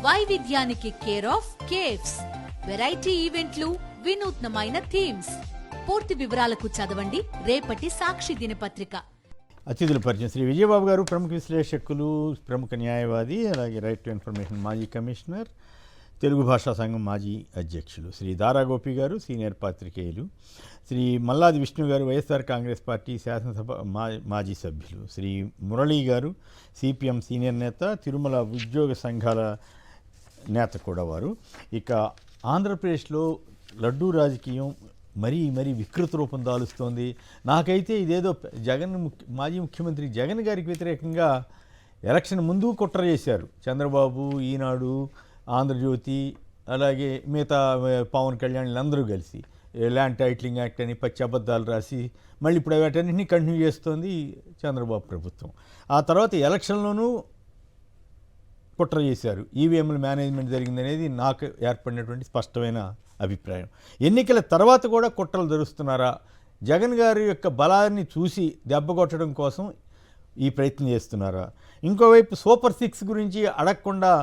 వైవిధ్యానికి care of caves, variety ఈవెంట్లు, వినూత్నమైన థీమ్స్. పూర్తి వివరాలకు చదవండి రేపటి సాక్షి దినపత్రిక. అతిథుల పరిచయం: శ్రీ విజయబాబు గారు, ప్రముఖ విశ్లేషకులు, ప్రముఖ న్యాయవాది, అలాగే రైట్ టు ఇన్ఫర్మేషన్ మాజీ కమిషనర్, తెలుగు భాషా సంఘం మాజీ అధ్యక్షులు. శ్రీ దారా గోపి గారు, సీనియర్ పాత్రికేయులు. శ్రీ మల్లాది విష్ణు గారు, వైఎస్ఆర్ కాంగ్రెస్ పార్టీ శాసనసభ మాజీ సభ్యులు. శ్రీ మురళీ గారు, సిపిఎం సీనియర్ నేత, తిరుమల ఉద్యోగ సంఘాల నేత కూడా వారు. ఇక ఆంధ్రప్రదేశ్లో లడ్డూ రాజకీయం మరీ వికృత రూపం దాలుస్తోంది. నాకైతే ఇదేదో మాజీ ముఖ్యమంత్రి జగన్ గారికి వ్యతిరేకంగా ఎలక్షన్ ముందు కుట్ర చేశారు చంద్రబాబు, ఈనాడు, ఆంధ్రజ్యోతి, అలాగే మిగతా పవన్ కళ్యాణ్ వీళ్ళందరూ కలిసి ల్యాండ్ టైటిలింగ్ యాక్ట్ అని పచ్చి అబద్ధాలు రాసి మళ్ళీ ఇప్పుడు వాటన్నింటినీ కంటిన్యూ చేస్తోంది చంద్రబాబు ప్రభుత్వం. ఆ తర్వాత ఎలక్షన్లోనూ కుట్ర చేశారు. ఈవీఎంల మేనేజ్మెంట్ జరిగిందనేది నాకు ఏర్పడినటువంటి స్పష్టమైన అభిప్రాయం. ఎన్నికల తర్వాత కూడా కుట్రలు జరుస్తున్నారా? జగన్ గారి యొక్క బలాన్ని చూసి దెబ్బకొట్టడం కోసం ఈ ప్రయత్నం చేస్తున్నారా? ఇంకోవైపు సూపర్ 6 గురించి అడగకుండా,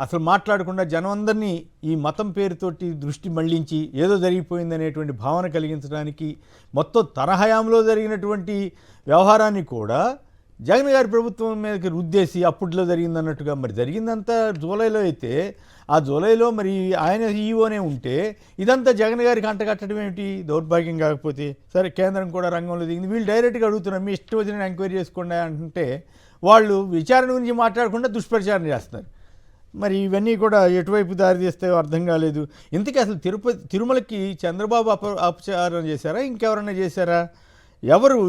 అసలు మాట్లాడకుండా జనం అందరినీ ఈ మతం పేరుతోటి దృష్టి మళ్లించి ఏదో జరిగిపోయిందనేటువంటి భావన కలిగించడానికి మొత్తం తన హయాంలో జరిగినటువంటి వ్యవహారాన్ని కూడా జగన్ గారి ప్రభుత్వం మీదకి రుద్దేసి అప్పట్లో జరిగిందన్నట్టుగా, మరి జరిగిందంతా జూలైలో అయితే ఆ జూలైలో మరి ఆయన ఈఓనే ఉంటే ఇదంతా జగన్ గారికి అంటగట్టడం ఏమిటి? దౌర్భాగ్యం కాకపోతే సరే, కేంద్రం కూడా రంగంలో దిగింది. వీళ్ళు డైరెక్ట్గా అడుగుతున్నారు, మీ ఇష్టం వచ్చిన ఎంక్వైరీ చేసుకోండి అంటే వాళ్ళు విచారణ గురించి మాట్లాడకుండా దుష్ప్రచారం చేస్తున్నారు. మరి ఇవన్నీ కూడా ఎటువైపు దారి తీస్తాయో అర్థం కాలేదు. ఇంతకీ అసలు తిరుమలకి చంద్రబాబు అపచారం చేశారా, ఇంకెవరన్నా చేశారా? ఎవరు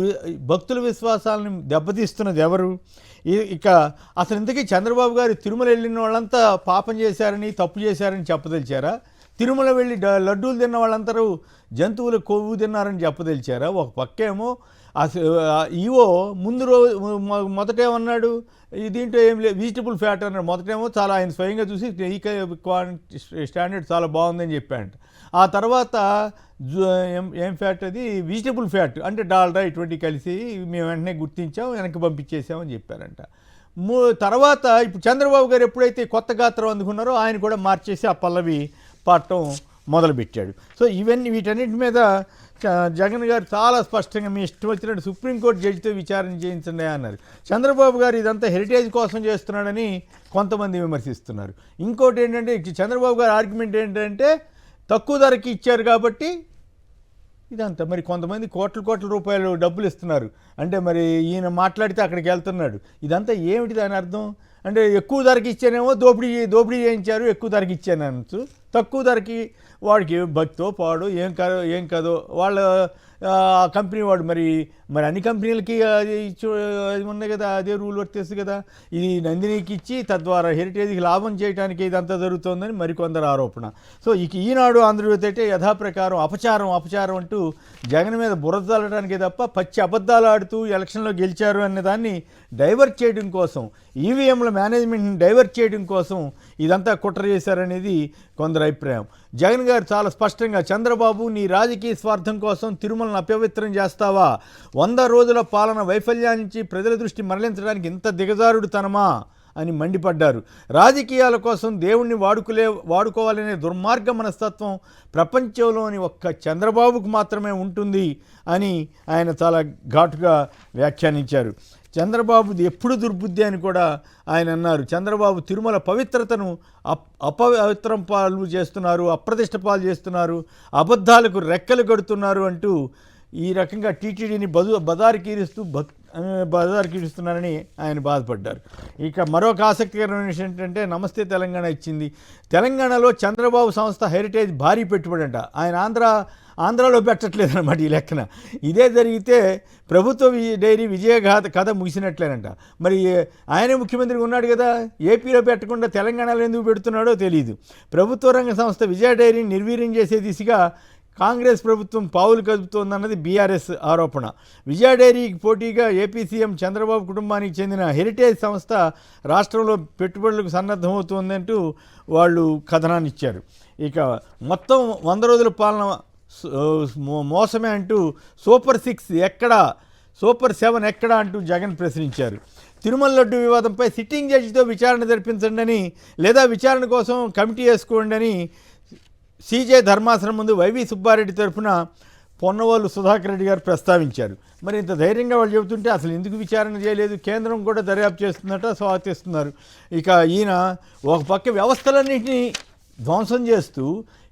భక్తుల విశ్వాసాలను దెబ్బతీస్తున్నది ఎవరు? ఇక అసలు ఇంతకీ చంద్రబాబు గారు తిరుమల వెళ్ళిన వాళ్ళంతా పాపం చేశారని, తప్పు చేశారని చెప్పదలిచారా? తిరుమల వెళ్ళి లడ్డూలు తిన్న వాళ్ళందరూ జంతువుల కొవ్వు తిన్నారని చెప్పదలిచారా? ఒక పక్కేమో ఈవో ముందు రోజు మొదటేమన్నాడు, దీంట్లో ఏం లేదు వెజిటబుల్ ఫ్యాట్ అన్నాడు. మొదటేమో చాలా ఆయన స్వయంగా చూసి స్టాండర్డ్ చాలా బాగుందని చెప్పాడంట. ఆ తర్వాత ఏం ఫ్యాట్ అది వెజిటబుల్ ఫ్యాట్ అంటే డాల్డా ఇటువంటి కలిసి మేము వెంటనే గుర్తించాం, వెనక్కి పంపించేసామని చెప్పారంట. తర్వాత ఇప్పుడు చంద్రబాబు గారు ఎప్పుడైతే కొత్త గాత్రం అందుకున్నారో ఆయన కూడా మార్చేసి ఆ పల్లవి పాడటం మొదలుపెట్టాడు. సో వీటన్నిటి మీద జగన్ గారు చాలా స్పష్టంగా మీ ఇష్టం వచ్చినట్టు సుప్రీంకోర్టు జడ్జితో విచారణ చేయించండి అన్నారు. చంద్రబాబు గారు ఇదంతా హెరిటేజ్ కోసం చేస్తున్నాడని కొంతమంది విమర్శిస్తున్నారు. ఇంకోటి ఏంటంటే చంద్రబాబు గారి ఆర్గ్యుమెంట్ ఏంటంటే తక్కువ ధరకి ఇచ్చారు కాబట్టి ఇదంతా. మరి కొంతమంది కోట్ల రూపాయలు డబ్బులు ఇస్తున్నారు అంటే మరి ఈయన మాట్లాడితే అక్కడికి వెళ్తున్నాడు. ఇదంతా ఏమిటి దాని అర్థం? అంటే ఎక్కువ ధరకి ఇచ్చానేమో దోపిడీ చేయించారు, ఎక్కువ ధరకి ఇచ్చాను అనొచ్చు. తక్కువ ధరకి వాడికి భక్తో పాడు ఏం కాదో వాళ్ళ కంపెనీ వాడు మరి అన్ని కంపెనీలకి అది ఉన్నాయి కదా, అదే రూల్ వర్తిస్తుంది కదా. ఇది నందినికి ఇచ్చి తద్వారా హెరిటేజ్కి లాభం చేయడానికి ఇదంతా జరుగుతోందని మరికొందరు ఆరోపణ. సో ఈనాడు ఆంధ్రజ్యోతి అయితే యథాప్రకారం అపచారం అంటూ జగన్ మీద బురద చల్లడానికే తప్ప పచ్చి అబద్ధాలు ఆడుతూ ఎలక్షన్లో గెలిచారు అనే దాన్ని డైవర్ట్ చేయడం కోసం, ఈవీఎంల మేనేజ్మెంట్ని డైవర్ట్ చేయడం కోసం ఇదంతా కుట్ర చేశారనేది కొందరు అభిప్రాయం. జగన్ గారు చాలా స్పష్టంగా చంద్రబాబు నీ రాజకీయ స్వార్థం కోసం తిరుమలను అపవిత్రం చేస్తావా? 100 రోజుల పాలన వైఫల్యాన్ని ప్రజల దృష్టి మరలించడానికి ఇంత దిగజారుడుతనమా అని మండిపడ్డారు. రాజకీయాల కోసం దేవుణ్ణి వాడుకోవాలనే దుర్మార్గ మనస్తత్వం ప్రపంచంలోని ఒక్క చంద్రబాబుకు మాత్రమే ఉంటుంది అని ఆయన చాలా ఘాటుగా వ్యాఖ్యానించారు. చంద్రబాబుది ఎప్పుడు దుర్బుద్ధి అని కూడా ఆయన అన్నారు. చంద్రబాబు తిరుమల పవిత్రతను అపవిత్రం పాలు చేస్తున్నారు, అప్రతిష్ట పాలు చేస్తున్నారు, అబద్ధాలకు రెక్కలు కడుతున్నారు అంటూ ఈ రకంగా టీటీడీని బజారుకీరుస్తున్నారని ఆయన బాధపడ్డారు. ఇక మరొక ఆసక్తికరమైన విషయం ఏంటంటే నమస్తే తెలంగాణ ఇచ్చింది. తెలంగాణలో చంద్రబాబు సంస్థ హెరిటేజ్ భారీ పెట్టుబడి అంట. ఆయన ఆంధ్రాలో పెట్టట్లేదన్నమాట ఈ లెక్కన. ఇదే జరిగితే ప్రభుత్వ డైరీ విజయగాథ కథ ముగిసినట్లేనంట. మరి ఆయనే ముఖ్యమంత్రిగా ఉన్నాడు కదా, ఏపీలో పెట్టకుండా తెలంగాణలో ఎందుకు పెడుతున్నాడో తెలియదు. ప్రభుత్వ రంగ సంస్థ విజయ డైరీని నిర్వీర్యం చేసే దిశగా కాంగ్రెస్ ప్రభుత్వం పావులు కదుపుతోందన్నది బీఆర్ఎస్ ఆరోపణ. విజయ డైరీకి పోటీగా ఏపీ సీఎం చంద్రబాబు కుటుంబానికి చెందిన హెరిటేజ్ సంస్థ రాష్ట్రంలో పెట్టుబడులకు సన్నద్ధమవుతోందంటూ వాళ్ళు కథనాన్ని ఇచ్చారు. ఇక మొత్తం 100 రోజుల పాలన మోసమే అంటూ సూపర్ 6 ఎక్కడా, సూపర్ 7 ఎక్కడా అంటూ జగన్ ప్రశ్నించారు. తిరుమల లడ్డు వివాదంపై సిట్టింగ్ జడ్జితో విచారణ జరిపించండి అని, లేదా విచారణ కోసం కమిటీ వేసుకోండి అని సీజే ధర్మాసనం ముందు వైవి సుబ్బారెడ్డి తరఫున పొన్నవాళ్ళు సుధాకర్ రెడ్డి గారు ప్రస్తావించారు. మరి ఇంత ధైర్యంగా వాళ్ళు చెబుతుంటే అసలు ఎందుకు విచారణ చేయలేదు, కేంద్రం కూడా దర్యాప్తు చేస్తుందట, స్వాగతిస్తున్నారు. ఇక ఈయన ఒక పక్క వ్యవస్థలన్నింటినీ ధ్వంసం చేస్తూ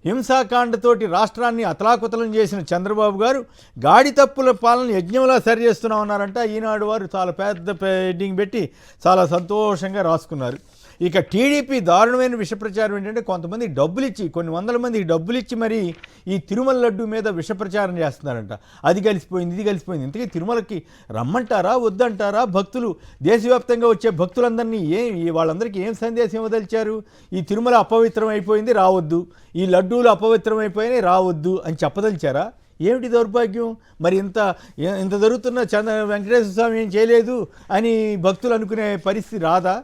హింసాకాండతోటి రాష్ట్రాన్ని అతలాకుతలం చేసిన చంద్రబాబు గారు గాడి తప్పుల పాలన యజ్ఞంలా సరి చేస్తున్నామన్నారంట. ఈనాడు వారు చాలా పెద్ద హెడ్డింగ్ పెట్టి చాలా సంతోషంగా రాసుకున్నారు. ఇక టీడీపీ దారుణమైన విష ప్రచారం ఏంటంటే కొంతమంది డబ్బులు ఇచ్చి, కొన్ని వందల మందికి డబ్బులు ఇచ్చి మరి ఈ తిరుమల లడ్డు మీద విష ప్రచారం చేస్తున్నారంట. అది కలిసిపోయింది, ఇది కలిసిపోయింది. ఇంతకీ తిరుమలకి రమ్మంటారా వద్దంటారా? భక్తులు, దేశవ్యాప్తంగా వచ్చే భక్తులందరినీ వాళ్ళందరికీ ఏం సందేశం ఇవ్వదలిచారు? ఈ తిరుమల అపవిత్రం అయిపోయింది, రావద్దు. ఈ లడ్డూలు అపవిత్రం అయిపోయినాయి, రావద్దు అని చెప్పదలిచారా? ఏమిటి దౌర్భాగ్యం? మరి ఇంత జరుగుతున్న వెంకటేశ్వర స్వామి ఏం చేయలేదు అని భక్తులు అనుకునే పరిస్థితి రాదా?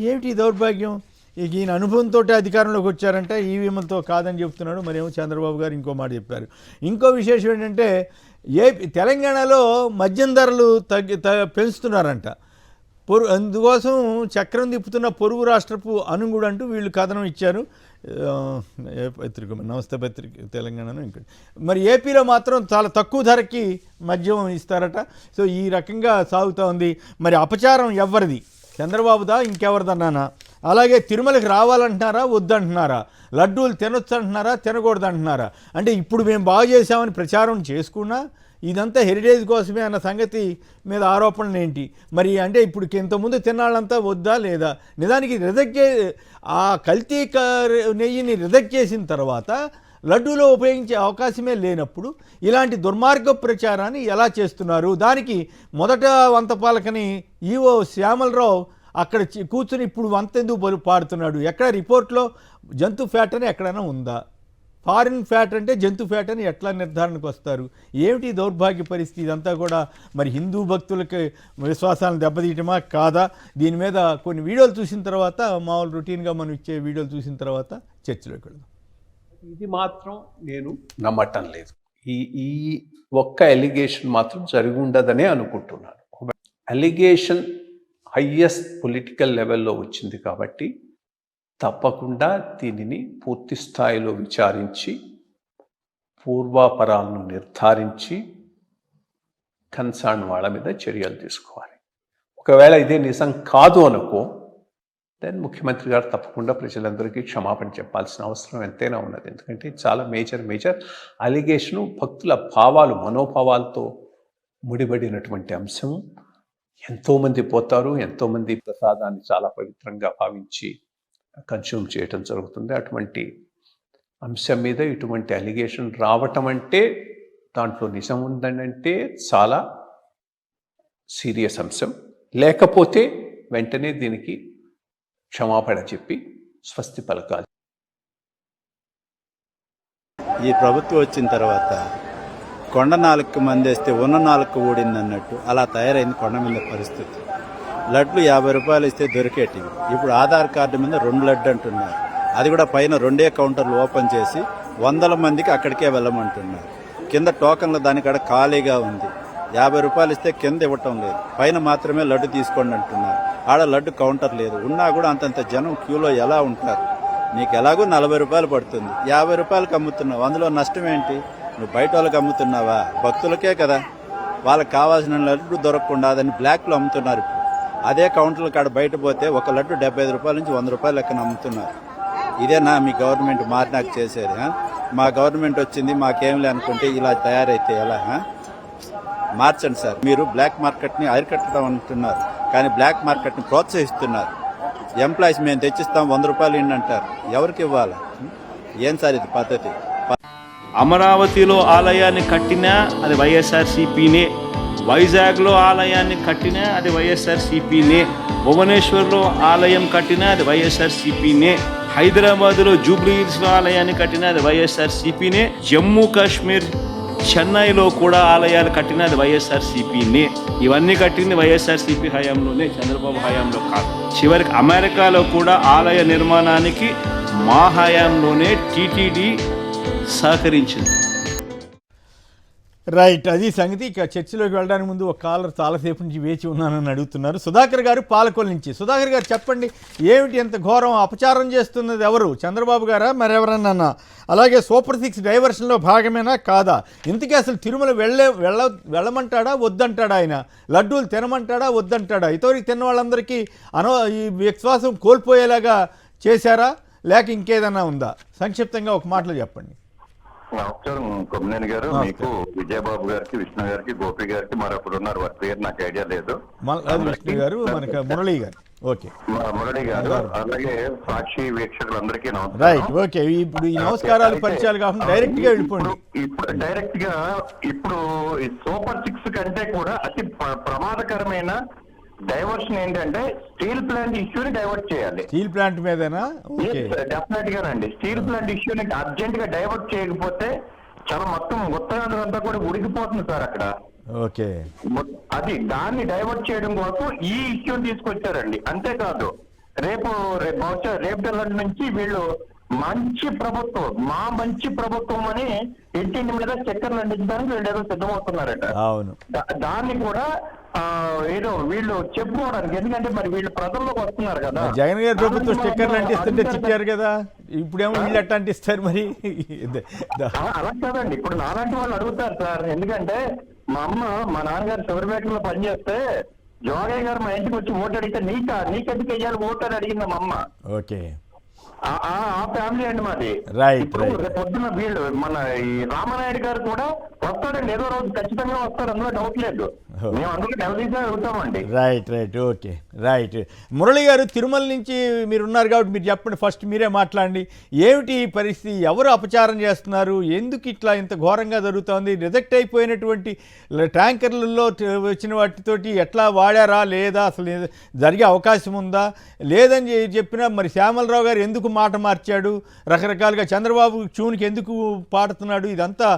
ఏమిటి దౌర్భాగ్యం? ఈయన అనుభవంతో అధికారంలోకి వచ్చారంటే ఈవీఎంలతో కాదని చెప్తున్నాడు. మరేమో చంద్రబాబు గారు ఇంకో మాట చెప్పారు. ఇంకో విశేషం ఏంటంటే తెలంగాణలో మద్యం ధరలు పెంచుతున్నారంట. అందుకోసం చక్రం తిప్పుతున్న పొరుగు రాష్ట్రపు అనుగుడు అంటూ వీళ్ళు కథనం ఇచ్చారు. పత్రిక నమస్తే పత్రిక తెలంగాణను ఇంకోటి. మరి ఏపీలో మాత్రం చాలా తక్కువ ధరకి మద్యం ఇస్తారట. సో ఈ రకంగా సాగుతూ ఉంది. మరి అపచారం ఎవరిది? చంద్రబాబుదా ఇంకెవరిదన్నానా? అలాగే తిరుమలకి రావాలంటున్నారా వద్దంటున్నారా? లడ్డూలు తినొచ్చు అంటున్నారా తినకూడదు అంటున్నారా? అంటే ఇప్పుడు మేము బాగు చేసామని ప్రచారం చేసుకున్నా ఇదంతా హెరిటేజ్ కోసమే అన్న సంగతి మీద ఆరోపణలు ఏంటి? మరి అంటే ఇప్పుడు ఇంతకుముందు తిన్నాళ్ళంతా వద్దా లేదా? నిజానికి ఆ కల్తీ నెయ్యిని రిజెక్ట్ చేసిన తర్వాత లడ్డూలో ఉపయోగించే అవకాశమే లేనప్పుడు ఇలాంటి దుర్మార్గ ప్రచారాన్ని ఎలా చేస్తున్నారు? దానికి మొదట వంత పాలకని ఈవో శ్యామలరావు అక్కడ కూర్చుని ఇప్పుడు వంత ఎందుకు పాడుతున్నాడు? ఎక్కడ రిపోర్ట్లో జంతు ఫ్యాట్ అని ఎక్కడైనా ఉందా? ఫారిన్ ఫ్యాట్ అంటే జంతు ఫ్యాట్ అని ఎట్లా నిర్ధారణకు వస్తారు? ఏమిటి దౌర్భాగ్య పరిస్థితి? ఇదంతా కూడా మరి హిందూ భక్తులకి విశ్వాసాలను దెబ్బతీయటమా కాదా? దీని మీద కొన్ని వీడియోలు చూసిన తర్వాత, మామూలు రొటీన్గా మనం ఇచ్చే వీడియోలు చూసిన తర్వాత చర్చలోకి వెళ్దాం. ఇది మాత్రం నేను నమ్మటం లేదు. ఈ ఒక్క ఎలిగేషన్ మాత్రం జరిగి ఉండదనే అనుకుంటున్నాను. ఎలిగేషన్ హయ్యెస్ట్ పొలిటికల్ లెవెల్లో వచ్చింది కాబట్టి తప్పకుండా దీనిని పూర్తి స్థాయిలో విచారించి పూర్వాపరాలను నిర్ధారించి కన్సర్న్ వాళ్ళ మీద చర్యలు తీసుకోవాలి. ఒకవేళ ఇదే నిజం కాదు అనుకో, దెన్ ముఖ్యమంత్రి గారు తప్పకుండా ప్రజలందరికీ క్షమాపణ చెప్పాల్సిన అవసరం ఎంతైనా ఉన్నది. ఎందుకంటే చాలా మేజర్ అలిగేషను, భక్తుల భావాలు, మనోభావాలతో ముడిపడినటువంటి అంశం. ఎంతోమంది పోతారు, ఎంతోమంది ప్రసాదాన్ని చాలా పవిత్రంగా భావించి కన్స్యూమ్ చేయటం జరుగుతుంది. అటువంటి అంశం మీద ఇటువంటి అలిగేషన్ రావటం అంటే, దాంట్లో నిజం ఉందంటే చాలా సీరియస్ అంశం. లేకపోతే వెంటనే దీనికి క్షమాపణ చెప్పి స్వస్తి పలకాలి. ఈ ప్రభుత్వం వచ్చిన తర్వాత కొండ నాలుగు మందేస్తే ఉన్న నాలుగు ఊడింది అన్నట్టు అలా తయారైంది కొండ మీద పరిస్థితి. లడ్లు 50 రూపాయలు ఇస్తే దొరికేటివి. ఇప్పుడు ఆధార్ కార్డు మీద 2 లడ్డు అంటున్నారు. అది కూడా పైన 2 కౌంటర్లు ఓపెన్ చేసి 100 మందికి అక్కడికే వెళ్ళమంటున్నారు. కింద టోకన్ల దానికాడ ఖాళీగా ఉంది. 50 రూపాయలు ఇస్తే కింద ఇవ్వటం లేదు, పైన మాత్రమే లడ్డు తీసుకోండి అంటున్నారు. ఆడ లడ్డు కౌంటర్ లేదు. ఉన్నా కూడా అంతంత జనం క్యూలో ఎలా ఉంటారు? నీకు ఎలాగో 40 రూపాయలు పడుతుంది, 50 రూపాయలకు అమ్ముతున్నావు. అందులో నష్టం ఏంటి? నువ్వు బయట వాళ్ళకి అమ్ముతున్నావా? భక్తులకే కదా. వాళ్ళకి కావాల్సిన లడ్డు దొరకకుండా దాన్ని బ్లాక్లో అమ్ముతున్నారు. ఇప్పుడు అదే కౌంటర్ల కాడ బయట పోతే ఒక లడ్డు 75 రూపాయల నుంచి 100 రూపాయల లెక్కన అమ్ముతున్నారు. ఇదేనా మీ గవర్నమెంట్ మారినాక చేసేది? మా గవర్నమెంట్ వచ్చింది మాకేం లేనుకుంటే ఇలా తయారైతే ఎలా? మార్చండి సార్. మీరు బ్లాక్ మార్కెట్ని అరికట్టడం అంటున్నారు, కానీ బ్లాక్ మార్కెట్ని ప్రోత్సహిస్తున్నారు. ఎంప్లాయీస్ మేము తెచ్చిస్తాం 100 రూపాయలు ఇండి అంటారు. ఎవరికి ఇవ్వాలి? ఏం సార్ ఇది పద్ధతి? అమరావతిలో ఆలయాన్ని కట్టినా అది వైఎస్ఆర్సీపీనే, వైజాగ్లో ఆలయాన్ని కట్టినా అది వైఎస్ఆర్సీపీనే, భువనేశ్వర్లో ఆలయం కట్టినా అది వైఎస్ఆర్సీపీనే, హైదరాబాద్లో జూబ్లీ హిల్స్లో ఆలయాన్ని కట్టినా అది వైఎస్ఆర్సీపీనే, జమ్మూ కాశ్మీర్ చెన్నైలో కూడా ఆలయాలు కట్టినా అది వైఎస్ఆర్సీపీనే. ఇవన్నీ కట్టింది వైఎస్ఆర్సీపీ హయాంలోనే, చంద్రబాబు హయాంలో కాదు. చివరికి అమెరికాలో కూడా ఆలయ నిర్మాణానికి మా హయాంలోనే టీటీడీ సహకరించింది. రైట్, అది సంగతి. ఇక చర్చలోకి వెళ్ళడానికి ముందు ఒక కాలర్ చాలాసేపు నుంచి వేచి ఉన్నానని అడుగుతున్నారు. సుధాకర్ గారు పాలకొల్ నుంచి. సుధాకర్ గారు చెప్పండి, ఏమిటి ఎంత ఘోరం? అపచారం చేస్తున్నది ఎవరు? చంద్రబాబు గారా మరెవరన్నా? అలాగే సూపర్ 6 డైవర్షన్లో భాగమేనా కాదా? ఇంతకీ అసలు తిరుమల వెళ్ళమంటాడా వద్దంటాడా? ఆయన లడ్డూలు తినమంటాడా వద్దంటాడా? ఇతవరకు తిన్న వాళ్ళందరికీ ఈ విశ్వాసం కోల్పోయేలాగా చేశారా లేక ఇంకేదన్నా ఉందా? సంక్షిప్తంగా ఒక మాటలో చెప్పండి. నమస్కారం కొమ్మినేని గారు, మీకు విజయబాబు గారికి, విష్ణు గారికి, గోపి గారికి, మరొకరు ఉన్నారు, వారి పేరు నాకు ఐడియా లేదు. విష్ణు గారు, మనకి మురళి గారు. ఓకే, మురళి గారు, అలాగే సాక్షి వీక్షకులందరికీ నమస్కారం. Right, okay. ఇప్పుడు ఈ నమస్కారాలు పరిచయాలు కాకుండా డైరెక్ట్ గా వెళ్ళిపోండి. ఇప్పుడు డైరెక్ట్ గా ఇప్పుడు ఈ సూపర్ 6 కంటే కూడా అతి ప్రమాదకరమైన డైవర్షన్ ఏంటంటే స్టీల్ ప్లాంట్ ఇష్యూని డైవర్ట్ చేయాలి. స్టీల్ ప్లాంట్ మీదనా? డెఫినెట్ గానండి. స్టీల్ ప్లాంట్ ఇష్యూని అర్జెంట్ గా డైవర్ట్ చేయకపోతే చాలా మొత్తం ఉత్తరాంధ్ర కూడా ఉడికిపోతుంది సార్ అక్కడ. ఓకే, అది దాన్ని డైవర్ట్ చేయడం కోసం ఈ ఇష్యూని తీసుకొచ్చారండి. అంతేకాదు బహుశా రేపు నుంచి వీళ్ళు మంచి ప్రభుత్వం, మా మంచి ప్రభుత్వం అని ఇంటింటి మీద చక్కర్లు అందించడానికి వీళ్ళు ఏదో సిద్ధమవుతున్నారట. అవును, దాన్ని కూడా ఏదో వీళ్ళు చెప్పుకోవడానికి, ఎందుకంటే మరి వీళ్ళు ప్రజల్లోకి వస్తున్నారు కదా. జగన్ గారి ప్రభుత్వం స్టిక్కర్లు అంటిస్తుంటే చిక్కారు కదా, ఇప్పుడేమో వీళ్ళు ఎట్లా అంటిస్తారు మరి? అలా కాదండి, ఇప్పుడు నాలాంటి వాళ్ళు అడుగుతారు సార్. ఎందుకంటే మా నాన్నగారు చివరిపేటలో పనిచేస్తే జోగయ్య గారు మా ఇంటికి వచ్చి ఓటు అడిగితే నీకెందుకు వెయ్యాలి ఓటు అని అడిగింది మా అమ్మ. ఓకే, ఆ ఫ్యామిలీ అండి మాది. రైట్, పొద్దున్న వీళ్ళు మన ఈ రామనాయుడు గారు కూడా వస్తాడండి, ఏదో రోజు ఖచ్చితంగా వస్తారు, అందులో డౌట్ లేదు. మేము అందులో డెవలప్ అడుగుతామండి. Right, okay, right. Murali garu, Tirumala నుంచి మీరు ఉన్నారు కాబట్టి మీరు చెప్పండి, ఫస్ట్ మీరే మాట్లాడండి. ఏమిటి ఈ పరిస్థితి? ఎవరు అపచారం చేస్తున్నారు? ఎందుకు ఇట్లా ఇంత ఘోరంగా జరుగుతోంది? రిజెక్ట్ అయిపోయినటువంటి ట్యాంకర్లలో వచ్చిన వాటితోటి ఎట్లా వాడారా లేదా? అసలు జరిగే అవకాశం ఉందా? లేదని చెప్పినా మరి శ్యామలరావు గారు ఎందుకు మాట మార్చాడు? రకరకాలుగా చంద్రబాబు ట్యూన్కి ఎందుకు పాడుతున్నాడు? ఇదంతా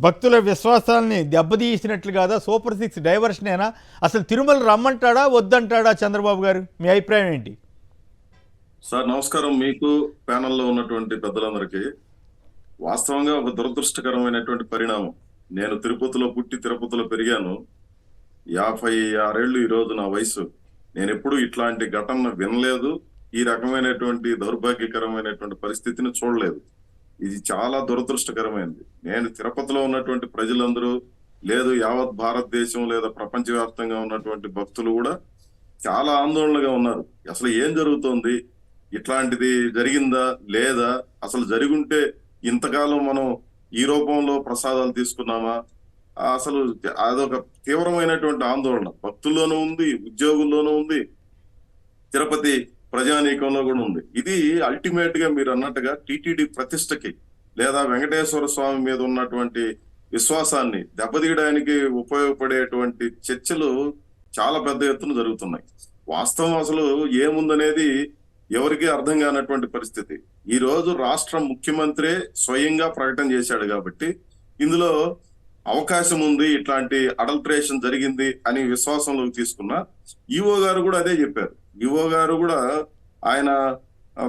భక్తుల విశ్వాసాన్ని దెబ్బతీసినట్లు కాదా? సూపర్ 6 డైవర్షనేనా? అసలు తిరుమల రమ్మంటాడా వద్దంటాడా చంద్రబాబు గారు? మీ అభిప్రాయం ఏంటి? సార్ నమస్కారం. మీకు ప్యానల్లో ఉన్నటువంటి పెద్దలందరికీ వాస్తవంగా ఒక దురదృష్టకరమైనటువంటి పరిణామం. నేను తిరుపతిలో పుట్టి తిరుపతిలో పెరిగాను. 56 ఏళ్ళు ఈరోజు నా వయసు. నేను ఎప్పుడు ఇట్లాంటి ఘటన వినలేదు. ఈ రకమైనటువంటి దౌర్భాగ్యకరమైనటువంటి పరిస్థితిని చూడలేదు. ఇది చాలా దురదృష్టకరమైనది. నేను తిరుపతిలో ఉన్నటువంటి ప్రజలందరూ, లేదు యావత్ భారతదేశం లేదా ప్రపంచవ్యాప్తంగా ఉన్నటువంటి భక్తులు కూడా చాలా ఆందోళనగా ఉన్నారు. అసలు ఏం జరుగుతోంది? ఇట్లాంటిది జరిగిందా లేదా? అసలు జరుగుంటే ఇంతకాలం మనం ఈ రూపంలో ప్రసాదాలు తీసుకున్నామా? అసలు అదొక తీవ్రమైనటువంటి ఆందోళన భక్తుల్లోనూ ఉంది, ఉద్యోగుల్లోనూ ఉంది, తిరుపతి ప్రజానీకంలో కూడా ఉంది. ఇది అల్టిమేట్ గా మీరు అన్నట్టుగా టిటిడి ప్రతిష్టకి లేదా వెంకటేశ్వర స్వామి మీద ఉన్నటువంటి విశ్వాసాన్ని దెబ్బతీయడానికి ఉపయోగపడేటువంటి చర్చలు చాలా పెద్ద ఎత్తున జరుగుతున్నాయి. వాస్తవం అసలు ఏముందనేది ఎవరికీ అర్థం కానటువంటి పరిస్థితి. ఈ రోజు రాష్ట్ర ముఖ్యమంత్రి స్వయంగా ప్రకటన చేశాడు కాబట్టి ఇందులో అవకాశం ఉంది, ఇట్లాంటి అడల్ట్రేషన్ జరిగింది అని విశ్వాసంలోకి తీసుకున్న ఈఓ గారు కూడా అదే చెప్పారు. ఈఓ గారు కూడా ఆయన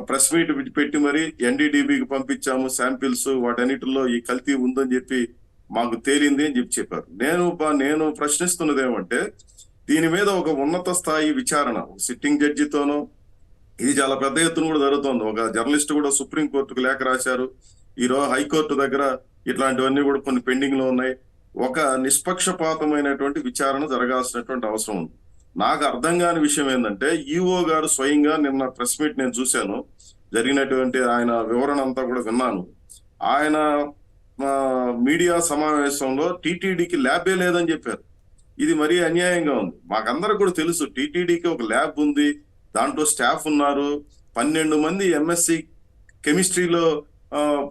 ప్రెస్ మీట్ పెట్టి మరి ఎన్డీడీబీకి పంపించాము శాంపిల్స్, వాటన్నిటిలో ఈ కల్తీ ఉందని చెప్పి మాకు తేలింది అని చెప్పారు. నేను ప్రశ్నిస్తున్నది ఏమంటే, దీని మీద ఒక ఉన్నత స్థాయి విచారణ సిట్టింగ్ జడ్జితోనో, ఇది చాలా పెద్ద ఎత్తున కూడా జరుగుతోంది. ఒక జర్నలిస్ట్ కూడా సుప్రీంకోర్టుకు లేఖ రాశారు. ఈరోజు హైకోర్టు దగ్గర ఇట్లాంటివన్నీ కూడా కొన్ని పెండింగ్ లో ఉన్నాయి. ఒక నిష్పక్షపాతమైనటువంటి విచారణ జరగాల్సినటువంటి అవసరం ఉంది. నాకు అర్థం కాని విషయం ఏంటంటే, ఈఓ గారు స్వయంగా నిన్న ప్రెస్ మీట్ నేను చూశాను, జరిగినటువంటి ఆయన వివరణ అంతా కూడా విన్నాను. ఆయన మీడియా సమావేశంలో టీటీడీకి ల్యాబే లేదని చెప్పారు. ఇది మరీ అన్యాయంగా ఉంది. మాకందరికి కూడా తెలుసు టీటీడీకి ఒక ల్యాబ్ ఉంది, దాంట్లో స్టాఫ్ ఉన్నారు. 12 మంది ఎంఎస్సి కెమిస్ట్రీలో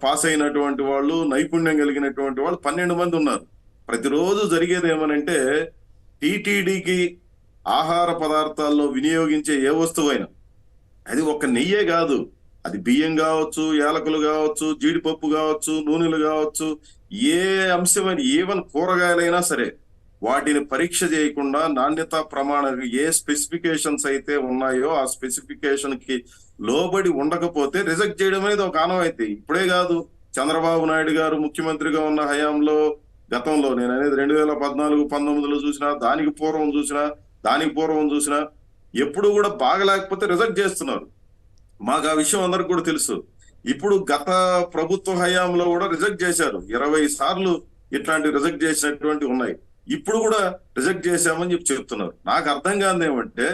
పాస్ అయినటువంటి వాళ్ళు, నైపుణ్యం కలిగినటువంటి వాళ్ళు 12 మంది ఉన్నారు. ప్రతిరోజు జరిగేది ఏమనంటే, టీటీడీకి ఆహార పదార్థాల్లో వినియోగించే ఏ వస్తువైనా, అది ఒక నెయ్యే కాదు, అది బియ్యం కావచ్చు, యాలకులు కావచ్చు, జీడిపప్పు కావచ్చు, నూనెలు కావచ్చు, ఏ అంశమైన ఈవెన్ కూరగాయలైనా సరే వాటిని పరీక్ష చేయకుండా నాణ్యతా ప్రమాణాలు ఏ స్పెసిఫికేషన్స్ అయితే ఉన్నాయో ఆ స్పెసిఫికేషన్ కి లోబడి ఉండకపోతే రిజెక్ట్ చేయడం అనేది ఒక ఆనవాయితీ. ఇప్పుడే కాదు, చంద్రబాబు నాయుడు గారు ముఖ్యమంత్రిగా ఉన్న హయాంలో గతంలో నేను అనేది 2014-19లో చూసినా, దానికి పూర్వం చూసినా ఎప్పుడు కూడా బాగలేకపోతే రిజెక్ట్ చేస్తున్నారు. మాకు ఆ విషయం అందరికి కూడా తెలుసు. ఇప్పుడు గత ప్రభుత్వ హయాంలో కూడా రిజెక్ట్ చేశారు. 20 సార్లు ఇట్లాంటి రిజెక్ట్ చేసినటువంటి ఉన్నాయి. ఇప్పుడు కూడా రిజెక్ట్ చేశామని చెప్పి చెప్తున్నారు. నాకు అర్థం కాదు ఏమంటే,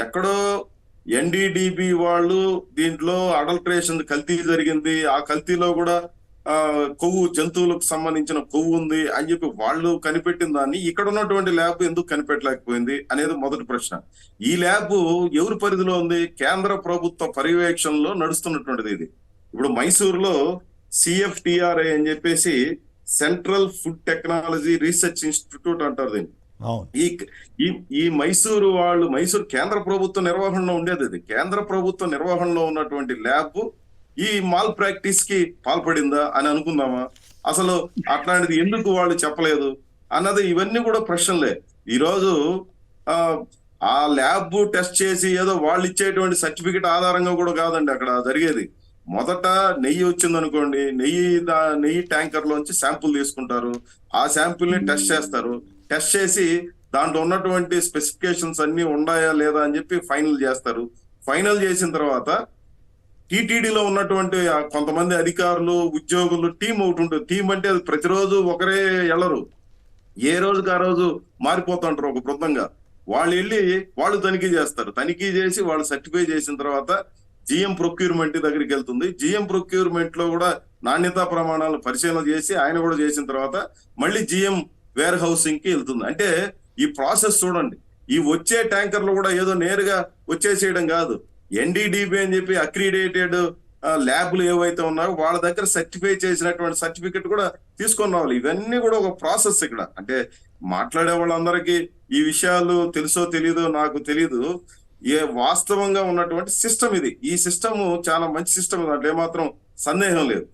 ఎక్కడో ఎన్డీడీబీ వాళ్ళు దీంట్లో అడల్ట్రేషన్ కల్తీ జరిగింది, ఆ కల్తీలో కూడా కొవ్వు, జంతువులకు సంబంధించిన కొవ్వు ఉంది అని చెప్పి వాళ్ళు కనిపెట్టిన దాన్ని ఇక్కడ ఉన్నటువంటి ల్యాబ్ ఎందుకు కనిపెట్టలేకపోయింది అనేది మొదటి ప్రశ్న. ఈ ల్యాబ్ ఎవరి పరిధిలో ఉంది? కేంద్ర ప్రభుత్వ పర్యవేక్షణలో నడుస్తున్నటువంటిది ఇది. ఇప్పుడు మైసూరులో CFTRI అని చెప్పేసి central food technology research institute అంటారు దీన్ని. ఈ మైసూరు కేంద్ర ప్రభుత్వ నిర్వహణలో ఉండేది. అది కేంద్ర ప్రభుత్వ నిర్వహణలో ఉన్నటువంటి ల్యాబ్ ఈ మాల్ ప్రాక్టీస్ కి పాల్పడిందా అని అనుకుందామా? అసలు అట్లాంటిది ఎందుకు వాళ్ళు చెప్పలేదు అన్నది, ఇవన్నీ కూడా ప్రశ్నలే. ఈరోజు ఆ ల్యాబ్ టెస్ట్ చేసి ఏదో వాళ్ళు ఇచ్చేటువంటి సర్టిఫికెట్ ఆధారంగా కూడా కాదండి అక్కడ జరిగేది. మొదట నెయ్యి వచ్చింది అనుకోండి, నెయ్యి ట్యాంకర్ లోంచి శాంపుల్ తీసుకుంటారు, ఆ శాంపుల్ ని టెస్ట్ చేస్తారు. టెస్ట్ చేసి దాంట్లో ఉన్నటువంటి స్పెసిఫికేషన్స్ అన్ని ఉన్నాయా లేదా అని చెప్పి ఫైనల్ చేస్తారు. ఫైనల్ చేసిన తర్వాత టీటీడీలో ఉన్నటువంటి కొంతమంది అధికారులు, ఉద్యోగులు టీం ఒకటి ఉంటుంది. టీం అంటే అది ప్రతిరోజు ఒకరే వెళ్ళరు, ఏ రోజుకి ఆ రోజు మారిపోతుంటారు ఒక బృందంగా. వాళ్ళు వెళ్ళి వాళ్ళు తనిఖీ చేస్తారు. తనిఖీ చేసి వాళ్ళు సర్టిఫై చేసిన తర్వాత GM ప్రొక్యూర్మెంట్ దగ్గరికి వెళ్తుంది. GM ప్రొక్యూర్మెంట్ లో కూడా నాణ్యతా ప్రమాణాలను పరిశీలన చేసి ఆయన కూడా చేసిన తర్వాత మళ్ళీ GM వేర్ హౌసింగ్ కి వెళ్తుంది. అంటే ఈ ప్రాసెస్ చూడండి. ఈ వచ్చే ట్యాంకర్లు కూడా ఏదో నేరుగా వచ్చేసేయడం కాదు. NDDB అని చెప్పి అక్రిడేటెడ్ ల్యాబ్లు ఏవైతే ఉన్నాయో వాళ్ళ దగ్గర సర్టిఫై చేసినటువంటి సర్టిఫికెట్ కూడా తీసుకొని రావాలి. ఇవన్నీ కూడా ఒక ప్రాసెస్ ఇక్కడ. అంటే మాట్లాడే వాళ్ళందరికీ ఈ విషయాలు తెలుసో తెలీదో నాకు తెలీదు. వాస్తవంగా ఉన్నటువంటి సిస్టమ్ ఇది. ఈ సిస్టమ్ చాలా మంచి సిస్టమ్, దాంట్లో ఏమాత్రం సందేహం లేదు.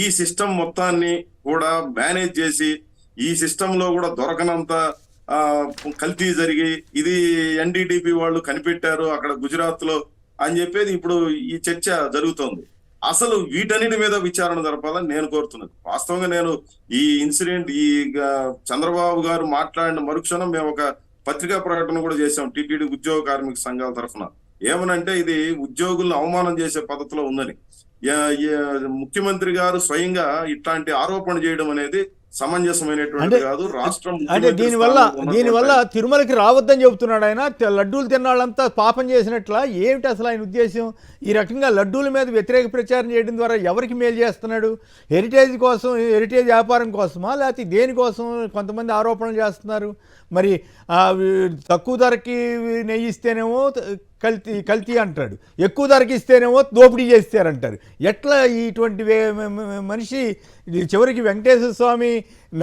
ఈ సిస్టమ్ మొత్తాన్ని కూడా మేనేజ్ చేసి, ఈ సిస్టమ్ లో కూడా దొరకనంత కల్తీ జరిగి ఇది NDDB వాళ్ళు కనిపెట్టారు అక్కడ గుజరాత్ లో అని చెప్పేది ఇప్పుడు ఈ చర్చ జరుగుతోంది. అసలు వీటన్నిటి మీద విచారణ జరపాలని నేను కోరుతున్నాను. వాస్తవంగా నేను ఈ ఇన్సిడెంట్ చంద్రబాబు గారు మాట్లాడిన మరుక్షణం మేము ఒక పత్రికా ప్రకటన కూడా చేశాం టీటీడీ ఉద్యోగ కార్మిక సంఘాల తరఫున. ఏమనంటే ఇది ఉద్యోగులను అవమానం చేసే పద్ధతిలో ఉందని. ముఖ్యమంత్రి గారు స్వయంగా ఇట్లాంటి ఆరోపణ చేయడం అనేది సమంజసమైనటువంటి కాదు. రాష్ట్రం అంటే దీనివల్ల తిరుమలకి రావద్దని చెబుతున్నాడు ఆయన. లడ్డూలు తిన్నాళ్ళంతా పాపం చేసినట్లా ఏమిటి అసలు ఆయన ఉద్దేశం? ఈ రకంగా లడ్డూల మీద వ్యతిరేక ప్రచారం చేయడం ద్వారా ఎవరికి మేలు చేస్తున్నాడు? హెరిటేజ్ కోసం, హెరిటేజ్ వ్యాపారం కోసమా, లేకపోతే దేనికోసం కొంతమంది ఆరోపణలు చేస్తున్నారు? మరి తక్కువ ధరకి నెయ్యి ఇస్తేనేమో కల్తీ అంటాడు, ఎక్కువ ధరకి ఇస్తేనేమో దోపిడీ చేస్తారంటారు. ఎట్లా ఇటువంటి మనిషి చివరికి వెంకటేశ్వర స్వామి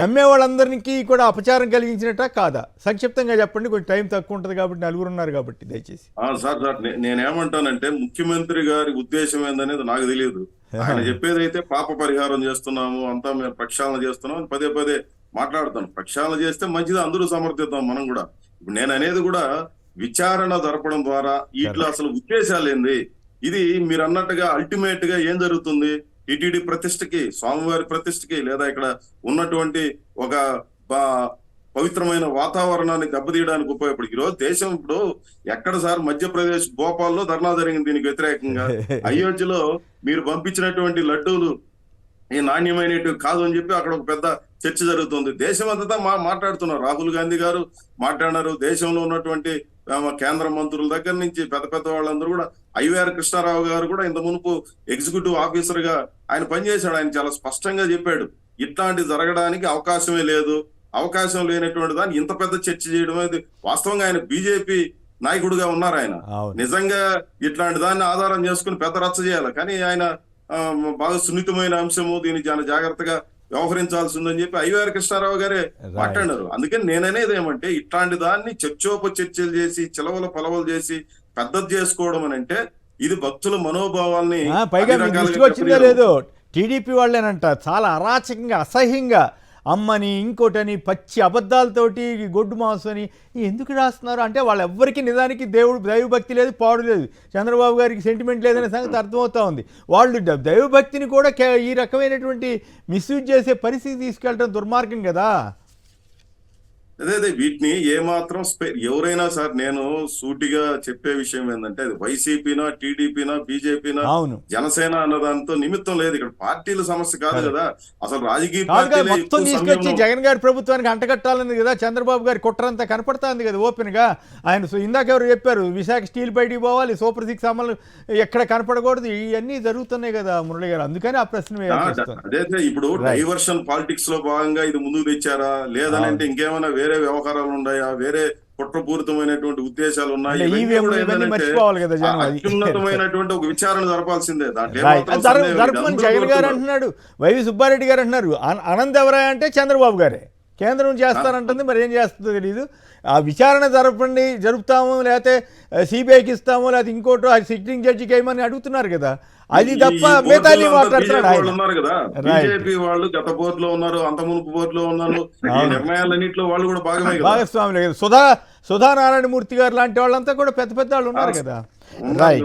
నమ్మే వాళ్ళందరికీ కూడా అపచారం కలిగించినట్ట కాదా? సంక్షిప్తంగా చెప్పండి, కొంచెం టైం తక్కువ ఉంటుంది కాబట్టి, నలుగురు ఉన్నారు కాబట్టి దయచేసి. సార్ నేనేమంటానంటే ముఖ్యమంత్రి గారి ఉద్దేశం ఏందనేది నాకు తెలియదు. ఆయన చెప్పేది అయితే పాప పరిహారం చేస్తున్నాము, అంతా మేము ప్రక్షాళన చేస్తున్నాం పదే పదే మాట్లాడుతాను. ప్రక్షాళన చేస్తే మంచిది, అందరూ సమర్థిద్దాం మనం కూడా. ఇప్పుడు నేను అనేది కూడా విచారణ జరపడం ద్వారా వీటిలో అసలు ఉద్దేశాలు ఏంది? ఇది మీరు అన్నట్టుగా అల్టిమేట్ గా ఏం జరుగుతుంది? టీటీడీ ప్రతిష్టకి, స్వామివారి ప్రతిష్టకి, లేదా ఇక్కడ ఉన్నటువంటి ఒక పవిత్రమైన వాతావరణాన్ని దెబ్బతీయడానికి ఉపయోగపడి ఈరోజు దేశం ఇప్పుడు ఎక్కడ సార్ మధ్యప్రదేశ్ భోపాల్లో ధర్నా జరిగింది దీనికి వ్యతిరేకంగా. అయోధ్యలో మీరు పంపించినటువంటి లడ్డూలు ఈ నాణ్యమైనవి కాదు అని చెప్పి అక్కడ ఒక పెద్ద చర్చ జరుగుతుంది. దేశం అంతటా మాట్లాడుతున్నారు. రాహుల్ గాంధీ గారు మాట్లాడారు. దేశంలో ఉన్నటువంటి కేంద్ర మంత్రుల దగ్గర నుంచి పెద్ద వాళ్ళందరూ కూడా, IVR కృష్ణారావు గారు కూడా ఇంత మునుపు ఎగ్జిక్యూటివ్ ఆఫీసర్ గా ఆయన పనిచేశాడు. ఆయన చాలా స్పష్టంగా చెప్పాడు ఇట్లాంటి జరగడానికి అవకాశమే లేదు. అవకాశం లేనటువంటి దాన్ని ఇంత పెద్ద చర్చ చేయడం అనేది వాస్తవంగా ఆయన బీజేపీ నాయకుడిగా ఉన్నారు. ఆయన నిజంగా ఇట్లాంటి దాన్ని ఆధారం చేసుకుని పెద్ద రచ్చ చేయాలి. కానీ ఆయన బాగా సున్నితమైన అంశము, దీన్ని చాలా జాగ్రత్తగా వ్యవహరించాల్సి ఉందని చెప్పి IVR కృష్ణారావు గారే మాట్లాడారు. అందుకని నేననేది ఏమంటే ఇట్లాంటి దాన్ని చర్చలు చేసి చిలవల పొలవలు చేసి పెద్దది చేసుకోవడం అని అంటే ఇది భక్తుల మనోభావాల్ని పైగా వచ్చిందో లేదో టీడీపీ వాళ్ళేనంట చాలా అరాచకంగా, అసహ్యంగా అమ్మని ఇంకోటని పచ్చి అబద్ధాలతోటి గొడ్డు మాంసం అని ఎందుకు రాస్తున్నారు అంటే వాళ్ళెవ్వరికీ నిజానికి దైవభక్తి లేదు, పాడు లేదు, చంద్రబాబు గారికి సెంటిమెంట్ లేదనే సంగతి అర్థమవుతా ఉంది. వాళ్ళు దైవభక్తిని కూడా ఈ రకమైనటువంటి మిస్యూజ్ చేసే పరిస్థితి తీసుకెళ్ళడం దుర్మార్గం కదా. అదే వీటిని ఏమాత్రం ఎవరైనా సార్, నేను సూటిగా చెప్పే విషయం ఏంటంటే అది వైసీపీనా, టీడీపీనా, బీజేపీనా, జనసేన అన్న దాంతో నిమిత్తం లేదు. ఇక్కడ పార్టీల సమస్య కాదు కదా, అసలు రాజకీయ మొత్తం తీసుకొచ్చి జగన్ గారి ప్రభుత్వానికి అంటగట్టాలని కదా చంద్రబాబు గారి కుట్రంతా కనపడుతుంది కదా ఓపెన్ గా. ఆయన ఇందాక ఎవరు చెప్పారు, విశాఖ స్టీల్ బయటికి పోవాలి, సూపర్ 6 అమలు ఎక్కడ కనపడకూడదు, ఇవన్నీ జరుగుతున్నాయి కదా మురళి గారు. అందుకని ఆ ప్రశ్న అదే ఇప్పుడు డైవర్షన్ పాలిటిక్స్ లో భాగంగా ఇది ముందుకు తెచ్చారా లేదంటే ఇంకేమైనా వేరే వ్యవహారాలు ఉన్నాయా, వేరే కుట్రపూరితమైనటువంటి ఉద్దేశాలు ఉన్నాయి, అత్యున్నతమైనటువంటి ఒక విచారణ జరపాల్సిందే. జగన్ గారు అంటున్నాడు, వైవి సుబ్బారెడ్డి గారు అంటున్నారు, అనంత్ ఎవరాయ అంటే చంద్రబాబు గారే కేంద్రం చేస్తారంటుంది, మరి ఏం చేస్తుందో తెలియదు. ఆ విచారణ జరుపుతాము, లేకపోతే సిబిఐకి ఇస్తాము, లేకపోతే ఇంకోటో సిట్టింగ్ జడ్జికి ఏమని అడుగుతున్నారు కదా, అది తప్ప మిగతా ఉన్నారు కదా. బీజేపీ వాళ్ళు గత బోర్డులో ఉన్నారు, అంత మునుపు బోర్డులో ఉన్నారు, నిర్ణయాలన్నింటిలో వాళ్ళు కూడా భాగస్వాములు కదా. సుధా నారాయణమూర్తి గారు లాంటి వాళ్ళంతా కూడా పెద్ద పెద్ద వాళ్ళు ఉన్నారు కదా.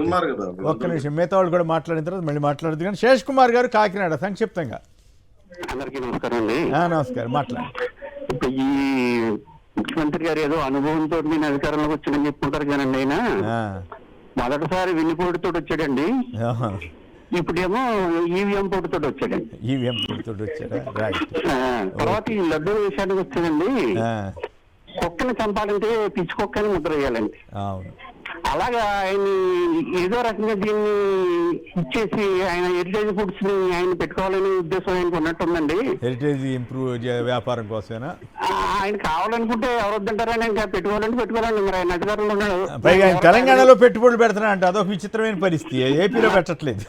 ఉన్నారు కదా. ఒక్క నిమిషం, మిగతా వాళ్ళు కూడా మాట్లాడిన తర్వాత మళ్ళీ మాట్లాడుతుంది. కానీ శేష్ కుమార్ గారు కాకినాడ, సంక్షిప్తంగా. అందరికీ నమస్కారం అండి. నమస్కారం, మాట్లాడండి. ఇప్పుడు ఈ ముఖ్యమంత్రి గారు ఏదో అనుభవంతో నేను అధికారంలోకి వచ్చానని చెప్పుకుంటారు కానండి, ఆయన మొదటిసారి వెన్నుపోటుతో వచ్చాడండి, ఇప్పుడేమో ఈవీఎం పోటుతో వచ్చాడండి. ఈవీఎం పోటుతో వచ్చాడా? తర్వాత ఈ లడ్డూ విషయానికి వచ్చాడండి, కుక్కని చంపాలంటే పిచ్చి కుక్కని ముద్ర వేయాలండి. అలాగా ఆయన ఏదో రకంగా దీన్ని ఇచ్చేసి ఆయన హెరిటేజ్ ఫుడ్స్ ని ఆయన పెట్టుకోవాలనే ఉద్దేశం ఆయనకు ఉన్నట్టుందండి. హెరిటేజ్ ఇంప్రూవ్ వ్యాపారం కోసమేనా? ఆయన కావాలనుకుంటే ఎవరు వద్దంటారని ఇంకా పెట్టుకోవాలంటే పెట్టుకోవాలండి. మరి ఆయన అధికారంలో ఉన్నాడు, పైగా ఆయన తెలంగాణలో పెట్టుబడులు పెడతానంటే అదొక విచిత్రమైన పరిస్థితి, ఏపీలో పెట్టట్లేదు.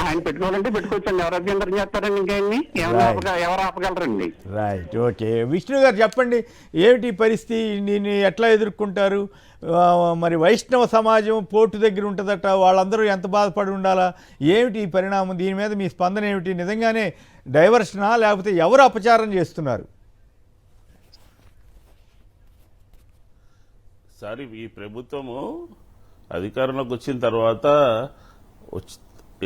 ఆయన పెట్టుకోవాలంటే పెట్టుకోవచ్చండి, ఎవరు అభ్యంతరం చేస్తారండి, ఇంకా ఎవరు ఆపగలరండి. Right, okay. విష్ణు గారు చెప్పండి, ఏమిటి పరిస్థితి, దీన్ని ఎట్లా ఎదుర్కొంటారు? మరి వైష్ణవ సమాజం పోర్టు దగ్గర ఉంటుందట, వాళ్ళందరూ ఎంత బాధపడి ఉండాలా, ఏమిటి ఈ పరిణామం, దీని మీద మీ స్పందన ఏమిటి? నిజంగానే డైవర్షనా లేకపోతే ఎవరు అపచారం చేస్తున్నారు? సార్, ఈ ప్రభుత్వము అధికారంలోకి వచ్చిన తర్వాత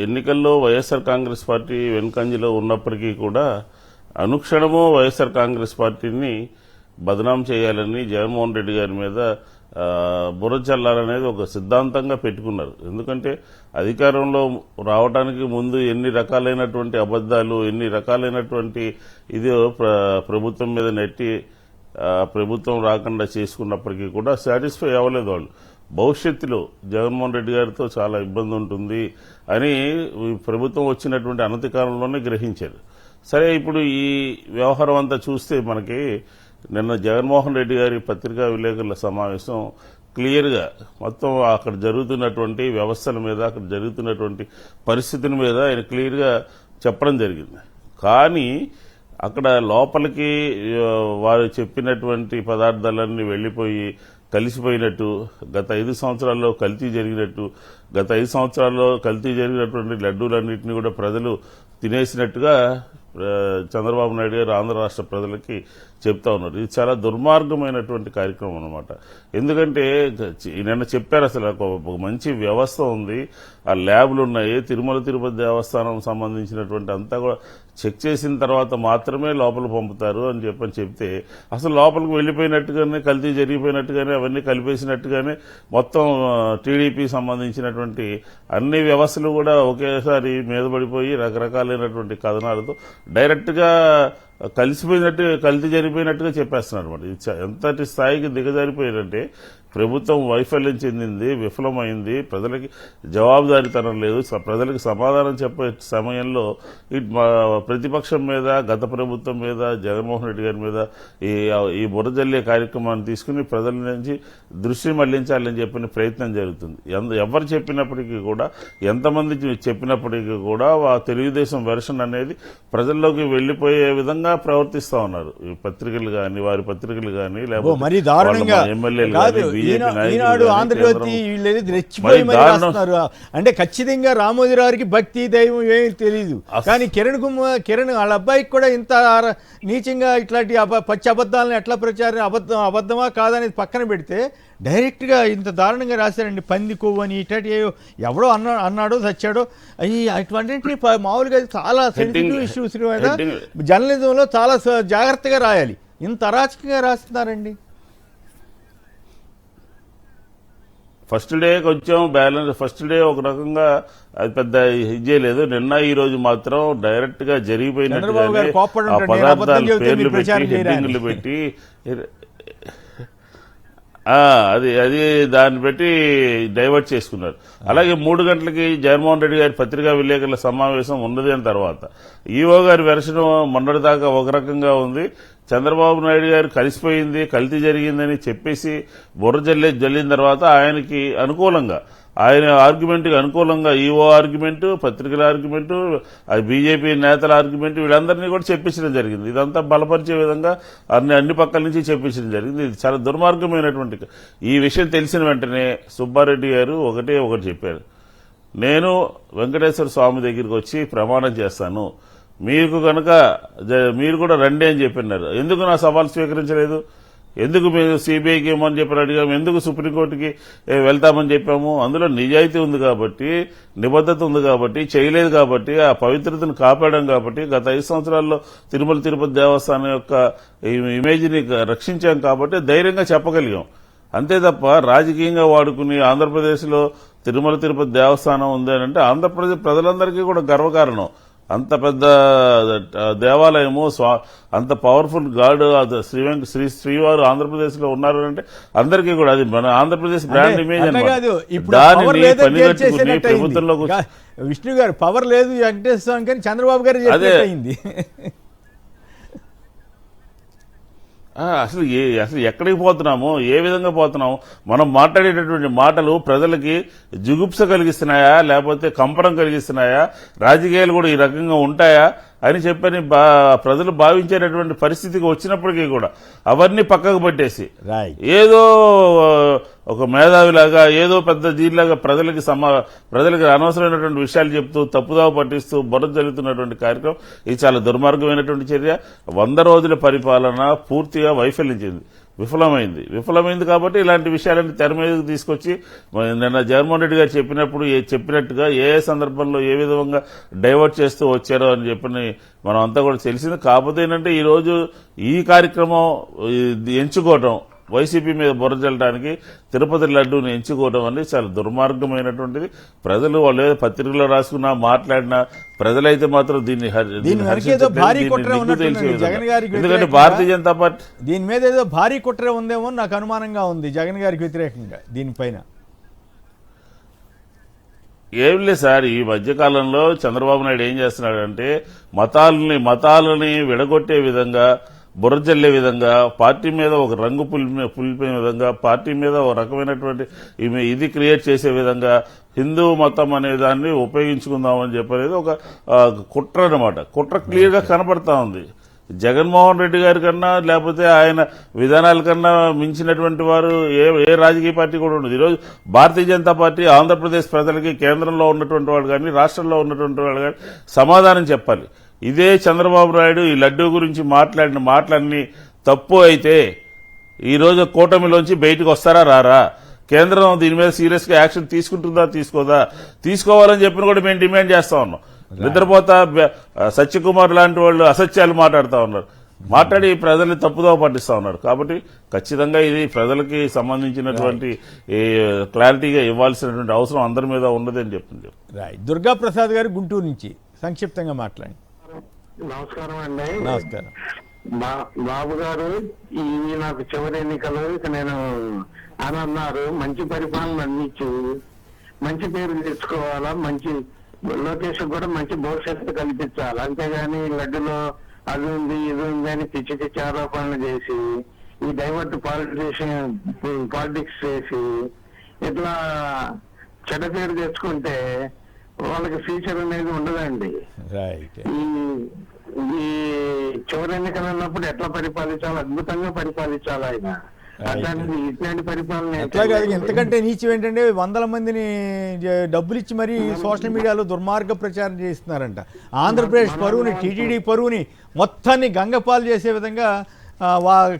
ఎన్నికల్లో వైఎస్ఆర్ కాంగ్రెస్ పార్టీ వెనుకంజలో ఉన్నప్పటికీ కూడా అనుక్షణము వైఎస్ఆర్ కాంగ్రెస్ పార్టీని బదనాం చేయాలని జగన్మోహన్ రెడ్డి గారి మీద బుర్ర చల్లాలనేది ఒక సిద్ధాంతంగా పెట్టుకున్నారు. ఎందుకంటే అధికారంలో రావడానికి ముందు ఎన్ని రకాలైనటువంటి అబద్దాలు, ఎన్ని రకాలైనటువంటి ఇది ప్రభుత్వం మీద నెట్టి ప్రభుత్వం రాకుండా చేసుకున్నప్పటికీ కూడా సాటిస్ఫై అవ్వలేదు వాళ్ళు. భవిష్యత్తులో జగన్మోహన్ రెడ్డి గారితో చాలా ఇబ్బంది ఉంటుంది అని ప్రభుత్వం వచ్చినటువంటి అనతి కాలంలోనే గ్రహించారు. సరే, ఇప్పుడు ఈ వ్యవహారం అంతా చూస్తే మనకి నిన్న జగన్మోహన్ రెడ్డి గారి పత్రికా విలేకరుల సమావేశం క్లియర్గా మొత్తం అక్కడ జరుగుతున్నటువంటి వ్యవస్థల మీద, అక్కడ జరుగుతున్నటువంటి పరిస్థితుల మీద ఆయన క్లియర్గా చెప్పడం జరిగింది. కానీ అక్కడ లోపలికి వారు చెప్పినటువంటి పదార్థాలన్నీ వెళ్లిపోయి కలిసిపోయినట్టు, గత 5 సంవత్సరాల్లో కల్తీ జరిగినట్టు, గత 5 సంవత్సరాల్లో కల్తీ జరిగినటువంటి లడ్డూలన్నింటినీ కూడా ప్రజలు తినేసినట్టుగా చంద్రబాబు నాయుడు గారు ఆంధ్ర రాష్ట్ర ప్రజలకి చెప్తా ఉన్నారు. ఇది చాలా దుర్మార్గమైనటువంటి కార్యక్రమం అన్నమాట. ఎందుకంటే నిన్న చెప్పారు, అసలు ఒక మంచి వ్యవస్థ ఉంది, ఆ ల్యాబ్లు ఉన్నాయి, తిరుమల తిరుపతి దేవస్థానం సంబంధించినటువంటి అంతా కూడా చెక్ చేసిన తర్వాత మాత్రమే లోపల పంపుతారు అని చెప్తే అసలు లోపలికి వెళ్లిపోయినట్టుగానే, కల్తీ జరిగిపోయినట్టుగానే, అవన్నీ కలిపేసినట్టుగానే మొత్తం టీడీపీ సంబంధించినటువంటి అన్ని వ్యవస్థలు కూడా ఒకేసారి మీద పడిపోయి రకరకాలైనటువంటి కథనాలతో డైరెక్ట్ గా కలిసిపోయినట్టు, కల్తీ జరిగిపోయినట్టుగా చెప్పేస్తున్నారు అనమాట. ఎంతటి స్థాయికి దిగజారిపోయారంటే ప్రభుత్వం వైఫల్యం చెందింది, విఫలమైంది, ప్రజలకి జవాబుదారీతనం లేదు, ప్రజలకు సమాధానం చెప్పే సమయంలో ప్రతిపక్షం మీద, గత ప్రభుత్వం మీద, జగన్మోహన్ రెడ్డి గారి మీద ఈ బురజల్లే కార్యక్రమాన్ని తీసుకుని ప్రజల నుంచి దృష్టి మళ్లించాలని చెప్పిన ప్రయత్నం జరుగుతుంది. ఎవరు చెప్పినప్పటికీ కూడా, ఎంతమంది చెప్పినప్పటికీ కూడా తెలుగుదేశం వెర్షన్ అనేది ప్రజల్లోకి వెళ్లిపోయే విధంగా ప్రవర్తిస్తా ఉన్నారు. ఈ పత్రికలు కానీ, వారి పత్రికలు కానీ, లేకపోతే ఎమ్మెల్యేలు కానీ, బీజేపీ ఈనాడు ఆంధ్రజ్యోతి వీళ్ళు రెచ్చిపోయి మరి రాస్తున్నారు. అంటే ఖచ్చితంగా రామోజీరావుకి భక్తి దైవం ఏమీ తెలియదు, కానీ కిరణ్ వాళ్ళ అబ్బాయికి కూడా ఇంత నీచంగా ఇట్లాంటి పచ్చి అబద్ధాలను ఎట్లా అబద్ధమా కాదనేది పక్కన పెడితే డైరెక్ట్గా ఇంత దారుణంగా రాశారండి. పంది కొవ్వు అని ఇట్లాంటి ఎవడో అన్నాడో చచ్చాడో అటువంటి మామూలుగా చాలా సెన్సిటివ్ ఇష్యూస్ జర్నలిజంలో చాలా జాగ్రత్తగా రాయాలి. ఇంత అరాచకంగా రాస్తున్నారండి. ఫస్ట్ డే కొంచెం బ్యాలెన్స్, ఫస్ట్ డే ఒక రకంగా అది పెద్ద ఇది చేయలేదు. నిన్న ఈ రోజు మాత్రం డైరెక్ట్ గా జరిగిపోయినట్టుగానే ఆ పదార్థాలు పేర్లు పెట్టి హెడ్డింగ్లు పెట్టి అది దాన్ని బట్టి డైవర్ట్ చేసుకున్నారు. అలాగే 3 గంటలకి జగన్మోహన్ రెడ్డి గారి పత్రికా విలేకరుల సమావేశం ఉన్నది అని తర్వాత ఈవో గారి వెర్షన్ మొన్నటిదాకా ఒక రకంగా ఉంది. చంద్రబాబు నాయుడు గారు కలిసిపోయింది, కల్తీ జరిగిందని చెప్పేసి బుర్ర జల్లిన తర్వాత ఆయనకి అనుకూలంగా, ఆయన ఆర్గ్యుమెంట్కి అనుకూలంగా ఈవో ఆర్గ్యుమెంట్, పత్రికల ఆర్గ్యుమెంట్, బీజేపీ నేతల ఆర్గ్యుమెంట్ వీళ్ళందరినీ కూడా చెప్పించడం జరిగింది. ఇదంతా బలపరిచే విధంగా అన్ని పక్కల నుంచి చెప్పించడం జరిగింది. ఇది చాలా దుర్మార్గమైనటువంటి ఈ విషయం తెలిసిన వెంటనే సుబ్బారెడ్డి గారు ఒకటి చెప్పారు, నేను వెంకటేశ్వర స్వామి దగ్గరికి వచ్చి ప్రమాణం చేస్తాను, మీకు కనుక మీరు కూడా రండి అని చెప్పినారు. ఎందుకు నా సవాల్ స్వీకరించలేదు? ఎందుకు మేము సిబిఐకి ఇవ్వమని చెప్పి అడిగాము, ఎందుకు సుప్రీంకోర్టుకి వెళ్తామని చెప్పాము? అందులో నిజాయితీ ఉంది కాబట్టి, నిబద్ధత ఉంది కాబట్టి, చేయలేదు కాబట్టి, ఆ పవిత్రతను కాపాడాం కాబట్టి, గత 5 సంవత్సరాల్లో తిరుపతి దేవస్థానం యొక్క ఇమేజ్ని రక్షించాం కాబట్టి ధైర్యంగా చెప్పగలిగాం. అంతే తప్ప రాజకీయంగా వాడుకుని ఆంధ్రప్రదేశ్లో తిరుపతి దేవస్థానం ఉంది అని అంటే ఆంధ్రప్రదేశ్ ప్రజలందరికీ కూడా గర్వకారణం. అంత పెద్ద దేవాలయము, అంత పవర్ఫుల్ గాడ్ శ్రీవారు ఆంధ్రప్రదేశ్ లో ఉన్నారు అంటే అందరికీ కూడా అది మన ఆంధ్రప్రదేశ్ బ్రాండ్ ఇమేజ్ అన్నమాట. దానిని పనిగట్టుకుని ప్రభుత్వంలో విష్ణు గారు పవర్ లేదు వెంకటేశ్వర కానీ చంద్రబాబు గారు అయింది. అసలు ఎక్కడికి పోతున్నామో, ఏ విధంగా పోతున్నామో, మనం మాట్లాడేటటువంటి మాటలు ప్రజలకి జుగుప్స కలిగిస్తున్నాయా, లేకపోతే కంపనం కలిగిస్తున్నాయా, రాజకీయాలు కూడా ఈ రకంగా ఉంటాయా అని చెప్పని ప్రజలు భావించేటటువంటి పరిస్థితికి వచ్చినప్పటికీ కూడా అవన్నీ పక్కకు పెట్టేసి ఏదో ఒక మేధావిలాగా, ఏదో పెద్ద జీలాగా ప్రజలకి అనవసరమైనటువంటి విషయాలు చెప్తూ తప్పుదావ పట్టిస్తూ బుర్ర జరుగుతున్నటువంటి కార్యక్రమం ఇది చాలా దుర్మార్గమైనటువంటి చర్య. 100 రోజుల పరిపాలన పూర్తిగా విఫలమైంది కాబట్టి ఇలాంటి విషయాలన్నీ తెర మీదకి తీసుకొచ్చి నిన్న జగన్మోహన్ రెడ్డి గారు చెప్పినట్టుగా ఏ సందర్భంలో ఏ విధంగా డైవర్ట్ చేస్తూ వచ్చారో అని చెప్పని మనం అంతా కూడా తెలిసింది. కాకపోతే ఏంటంటే ఈరోజు ఈ కార్యక్రమం ఎంచుకోవటం, వైసీపీ మీద బుర్ర జల్లడానికి తిరుపతి లడ్డూని ఎంచుకోవడం అనేది చాలా దుర్మార్గమైనటువంటిది. ప్రజలు వాళ్ళు ఏదో పత్రికలో రాసుకున్నా మాట్లాడినా ప్రజలైతే మాత్రం దీన్ని ఎందుకంటే భారతీయ జనతా పార్టీ దీని మీద ఏదో భారీ కుట్ర ఉందేమో నాకు అనుమానంగా ఉంది జగన్ గారికి వ్యతిరేకంగా. దీనిపైన ఏం లేదు సార్, ఈ మధ్యకాలంలో చంద్రబాబు నాయుడు ఏం చేస్తున్నాడంటే మతాలని విడగొట్టే విధంగా, బుర్రజల్లే విధంగా, పార్టీ మీద ఒక రంగు పులిపోయే విధంగా, పార్టీ మీద ఒక రకమైనటువంటి ఇది క్రియేట్ చేసే విధంగా హిందూ మతం అనే దాన్ని ఉపయోగించుకుందామని చెప్పనేది ఒక కుట్ర అన్నమాట. కుట్ర క్లియర్ గా కనపడతా ఉంది. జగన్మోహన్ రెడ్డి గారి కన్నా లేకపోతే ఆయన విధానాల కన్నా మించినటువంటి వారు ఏ రాజకీయ పార్టీ కూడా ఉండదు. ఈరోజు భారతీయ జనతా పార్టీ ఆంధ్రప్రదేశ్ ప్రజలకి కేంద్రంలో ఉన్నటువంటి వాళ్ళు కానీ రాష్ట్రంలో ఉన్నటువంటి వాళ్ళు కానీ సమాధానం చెప్పాలి. ఇదే చంద్రబాబు నాయుడు ఈ లడ్డూ గురించి మాట్లాడిన మాటలన్నీ తప్పు అయితే ఈరోజు కూటమిలోంచి బయటకు వస్తారా రారా? కేంద్రం దీని మీద సీరియస్ గా యాక్షన్ తీసుకుంటుందా తీసుకోదా? తీసుకోవాలని చెప్పిన కూడా మేము డిమాండ్ చేస్తా ఉన్నాం. నిద్రపోతా సత్యకుమార్ లాంటి వాళ్ళు అసత్యాలు మాట్లాడుతూ ఉన్నారు, మాట్లాడి ప్రజల్ని తప్పుదోవ పట్టిస్తా ఉన్నారు. కాబట్టి ఖచ్చితంగా ఇది ప్రజలకి సంబంధించినటువంటి క్లారిటీగా ఇవ్వాల్సినటువంటి అవసరం అందరి మీద ఉన్నది అని చెప్తుంది. దుర్గా ప్రసాద్ గారు గుంటూరు నుంచి సంక్షిప్తంగా మాట్లాడి. నమస్కారం అండి. నమస్కారం బాబు గారు. ఈ నాకు చివరి ఎన్నికలు నేను అని అన్నారు, మంచి పరిపాలన అందించు, మంచి పేరు తెచ్చుకోవాలా, మంచి లోకేష్ కూడా మంచి భవిష్యత్తు కల్పించాలి, అంతేగాని లడ్డులో అది ఉంది ఇది ఉంది అని పిచ్చి పిచ్చి ఆరోపణలు చేసి ఈ డైవర్ట్ పాలిటిక్స్ చేసి ఇట్లా చెడ్డ పేరు తెచ్చుకుంటే వాళ్ళకి ఫ్యూచర్ అనేది ఉండదండి. ఈ చివరి ఎన్నికలు అన్నప్పుడు ఎట్లా పరిపాలించాలి, అద్భుతంగా పరిపాలించాలి ఆయన. అట్లాంటి ఇట్లాంటి పరిపాలన అట్లా కాదు, ఎంతకంటే నీచం ఏంటంటే 100 మందిని డబ్బులు ఇచ్చి మరీ సోషల్ మీడియాలో దుర్మార్గ ప్రచారం చేస్తున్నారంట. ఆంధ్రప్రదేశ్ పరువుని, టీటీడీ పరువుని మొత్తాన్ని గంగపాలు చేసే విధంగా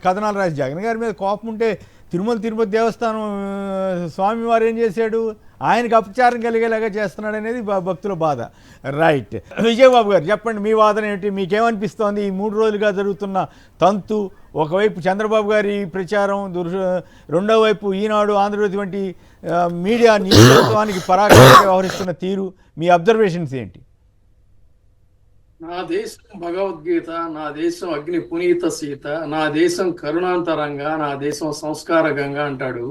కథనాలు రాసి జగన్ గారి మీద కోపం ఉంటే తిరుపతి దేవస్థానం స్వామివారు ఏం చేశాడు, ఆయనకు అపచారం కలిగేలాగా చేస్తున్నాడు అనేది భక్తుల బాధ. రైట్, విజయబాబు గారు చెప్పండి, మీ వాదన ఏమిటి? మీకేమనిపిస్తోంది ఈ 3 రోజులుగా జరుగుతున్న తంతు? ఒకవైపు చంద్రబాబు గారి ప్రచారం, రెండో వైపు ఈనాడు, ఆంధ్రజ్యోతి వంటి మీడియా నియోజకత్వానికి పరాకాష్ఠగా వ్యవహరిస్తున్న తీరు, మీ అబ్జర్వేషన్స్ ఏంటి? నా దేశం భగవద్గీత, నా దేశం అగ్ని పునీత సీత, నా దేశం కరుణాంతరంగా, నా దేశం సంస్కారకంగా అంటాడు